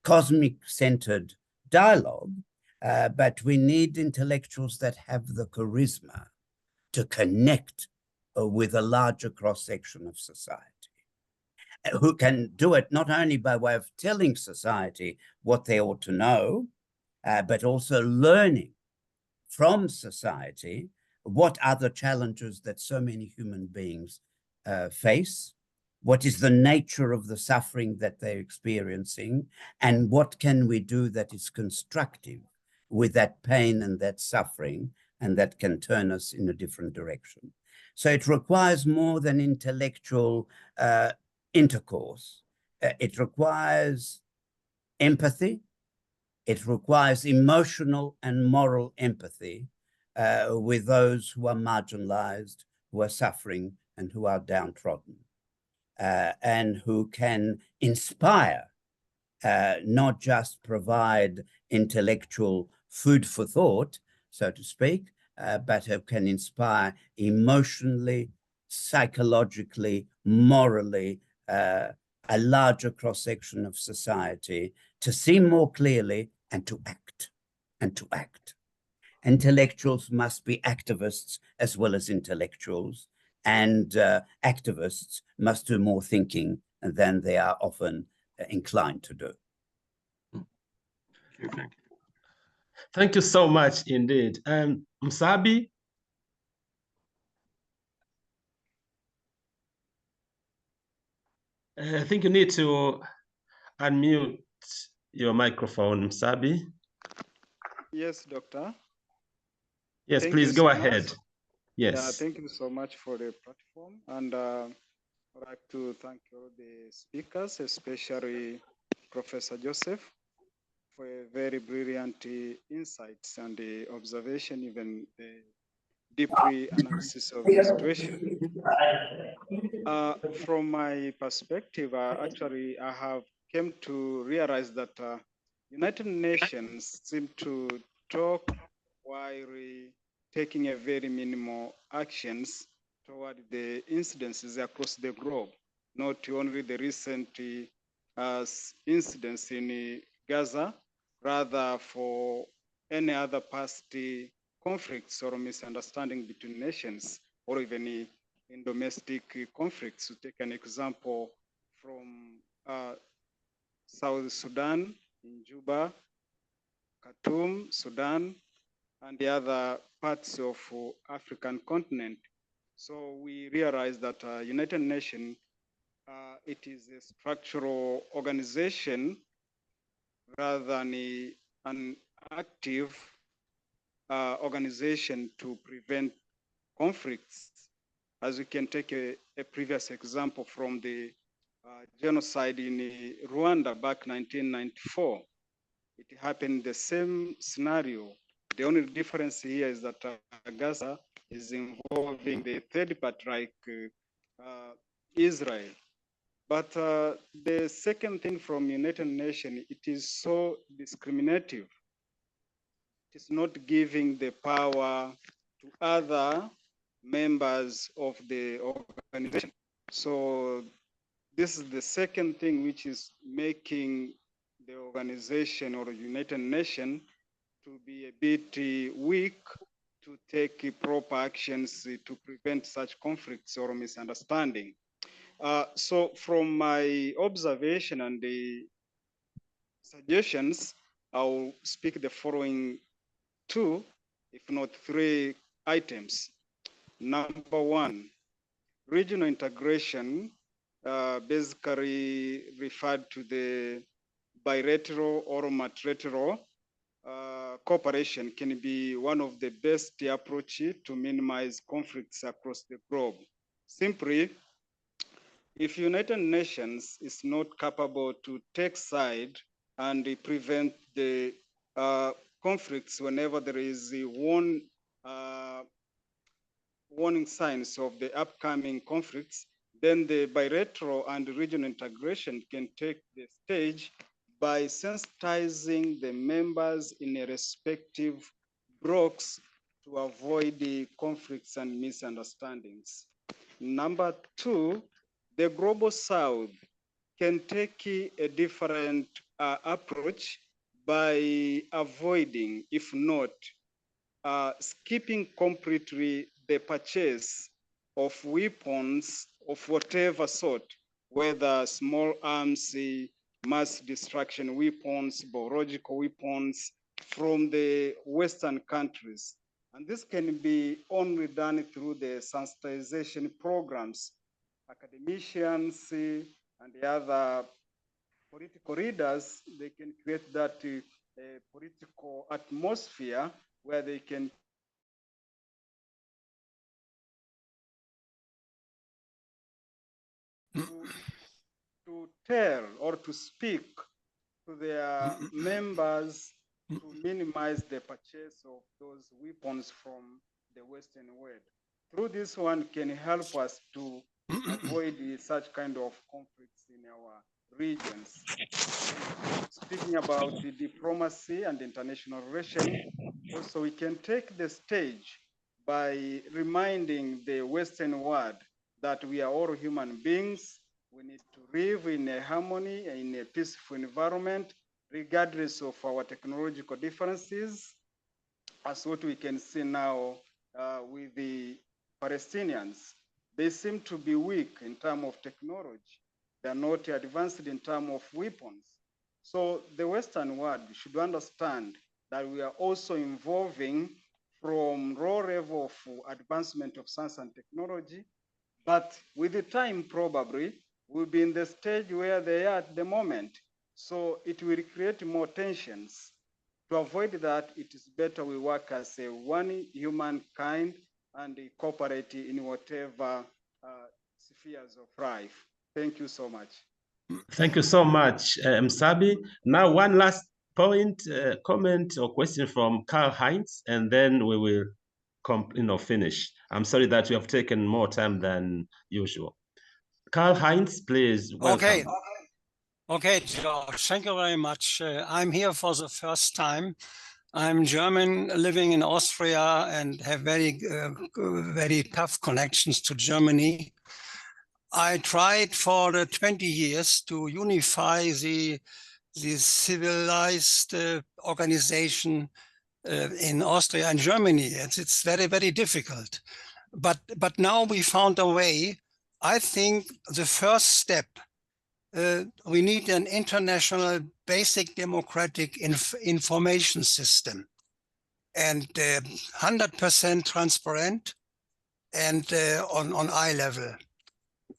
cosmic-centered dialogue, but we need intellectuals that have the charisma to connect with a larger cross-section of society, who can do it not only by way of telling society what they ought to know, but also learning from society what are the challenges that so many human beings face, what is the nature of the suffering that they're experiencing, and what can we do that is constructive with that pain and that suffering, and that can turn us in a different direction. So it requires more than intellectual intercourse. It requires empathy. It requires emotional and moral empathy with those who are marginalized, who are suffering, and who are downtrodden, and who can inspire, not just provide intellectual food for thought, so to speak, but who can inspire emotionally, psychologically, morally, a larger cross-section of society to see more clearly and to act, Intellectuals must be activists as well as intellectuals, and activists must do more thinking than they are often inclined to do. Thank you. Thank you so much indeed. Msabi? I think you need to unmute your microphone, Msabi. Yes, Doctor. Yes, Thank please you go so ahead. much. Yes. Yeah, thank you so much for the platform. And I'd like to thank all the speakers, especially Professor Joseph, for a very brilliant insights and the observation, even the deep analysis of the situation. From my perspective, actually, I have came to realize that United Nations seem to talk while taking a very minimal actions toward the incidences across the globe, not only the recent incidents in Gaza, rather for any other past conflicts or misunderstanding between nations, or even in domestic conflicts. To take an example from South Sudan, in Juba, Khartoum, Sudan, and the other parts of African continent. So we realize that United Nations, it is a structural organization rather than an active organization to prevent conflicts. As we can take a previous example from the genocide in Rwanda back 1994. It happened the same scenario. The only difference here is that Gaza is involving the third part like Israel. But the second thing from United Nations, it is so discriminative. It's not giving the power to other members of the organization. So this is the second thing which is making the organization or United Nations to be a bit weak to take proper actions to prevent such conflicts or misunderstanding. So from my observation and the suggestions, I'll speak the following two, if not three items. Number one, regional integration basically referred to the bilateral or multilateral cooperation can be one of the best approach to minimize conflicts across the globe. Simply, if United Nations is not capable to take side and prevent the conflicts whenever there is warning signs of the upcoming conflicts, then the bilateral and regional integration can take the stage by sensitizing the members in a respective blocks to avoid the conflicts and misunderstandings. Number two, the global south can take a different approach by avoiding, if not skipping completely the purchase of weapons of whatever sort, whether small arms, mass destruction weapons, biological weapons from the Western countries. And this can be only done through the sensitization programs. Academicians and the other political leaders, they can create that political atmosphere where they can to tell or to speak to their members to minimize the purchase of those weapons from the Western world. Through this one can help us to avoid such kind of conflicts in our regions. Speaking about the diplomacy and international relations, also we can take the stage by reminding the Western world that we are all human beings. We need to live in a harmony, in a peaceful environment, regardless of our technological differences, as what we can see now with the Palestinians. They seem to be weak in terms of technology. They're not advanced in terms of weapons. So the Western world should understand that we are also evolving from low level of advancement of science and technology, but with the time probably we'll be in the stage where they are at the moment. So it will create more tensions. To avoid that, it is better we work as a one humankind and cooperate in whatever spheres of life. Thank you so much. Thank you so much, Msabi. Now, one last point, comment or question from Karl Heinz, and then we will finish. I'm sorry that we have taken more time than usual. Karl Heinz, please, welcome. Okay, George, thank you very much. I'm here for the first time. I'm German, living in Austria, and have very tough connections to Germany. I tried for the 20 years to unify the civilized organization in Austria and Germany. It's very, very difficult. But now we found a way. I think the first step, we need an international basic democratic information system, and 100% transparent and on eye level.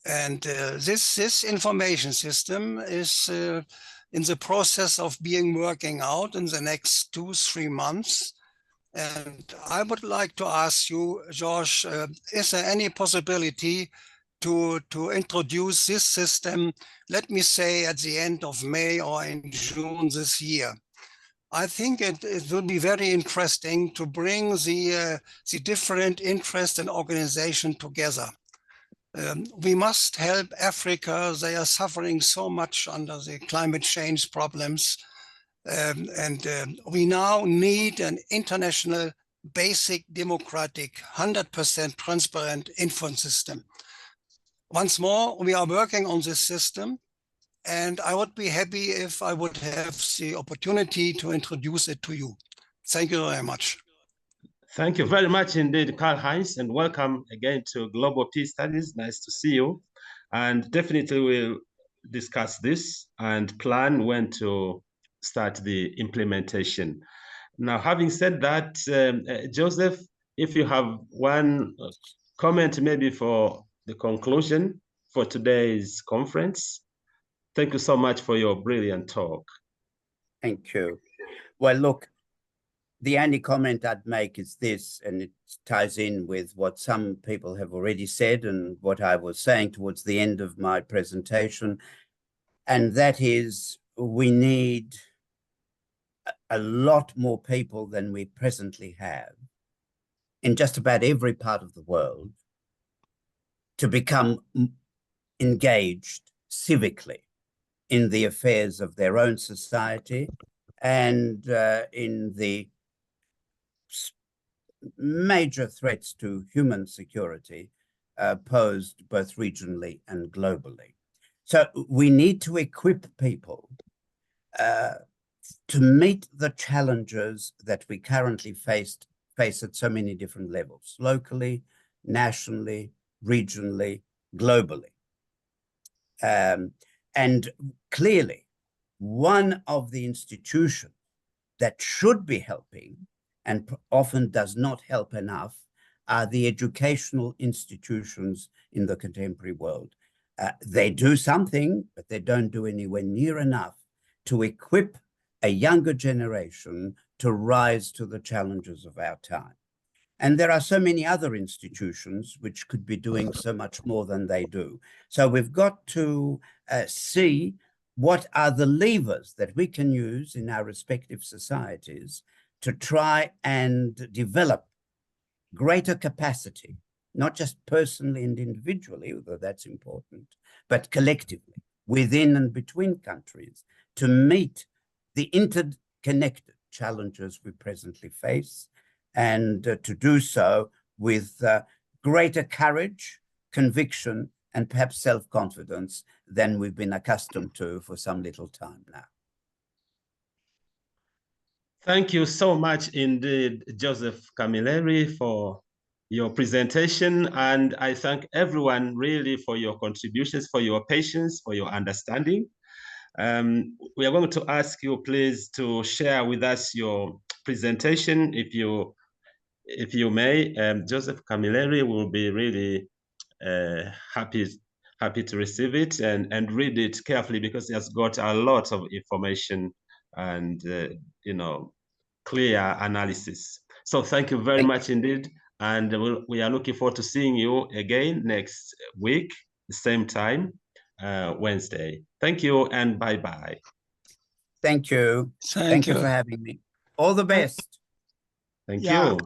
And this information system is in the process of working out in the next 2-3 months. And I would like to ask you, George, is there any possibility to introduce this system, let me say at the end of May or in June this year? I think it will be very interesting to bring the different interests and organizations together. We must help Africa. They are suffering so much under the climate change problems. And we now need an international basic democratic 100% transparent info system. Once more, we are working on this system, and I would be happy if I would have the opportunity to introduce it to you. Thank you very much. Thank you very much indeed, Karl Heinz, and welcome again to Global Peace Studies. Nice to see you. And definitely we'll discuss this and plan when to start the implementation. Now, having said that, Joseph, if you have one comment maybe for the conclusion for today's conference. Thank you so much for your brilliant talk. Thank you. Well, look, the only comment I'd make is this, and it ties in with what some people have already said and what I was saying towards the end of my presentation, and that is we need a lot more people than we presently have in just about every part of the world to become engaged civically in the affairs of their own society and in the major threats to human security posed both regionally and globally. So we need to equip people to meet the challenges that we currently face at so many different levels, locally, nationally, regionally, globally. And clearly, one of the institutions that should be helping and often does not help enough are the educational institutions in the contemporary world. They do something, but they don't do anywhere near enough to equip a younger generation to rise to the challenges of our time. And there are so many other institutions which could be doing so much more than they do. So we've got to see what are the levers that we can use in our respective societies to try and develop greater capacity, not just personally and individually, although that's important, but collectively, within and between countries, to meet the interconnected challenges we presently face, and to do so with greater courage, conviction, and perhaps self-confidence than we've been accustomed to for some little time now. Thank you so much indeed, Joseph Camilleri, for your presentation. And I thank everyone really for your contributions, for your patience, for your understanding. We are going to ask you, please, to share with us your presentation, if you may. Joseph Camilleri will be really happy to receive it and read it carefully, because he has got a lot of information and clear analysis. So thank you very much indeed, and we are looking forward to seeing you again next week, the same time, Wednesday. Thank you and bye-bye. Thank you. Thank you for having me. All the best. Thank you.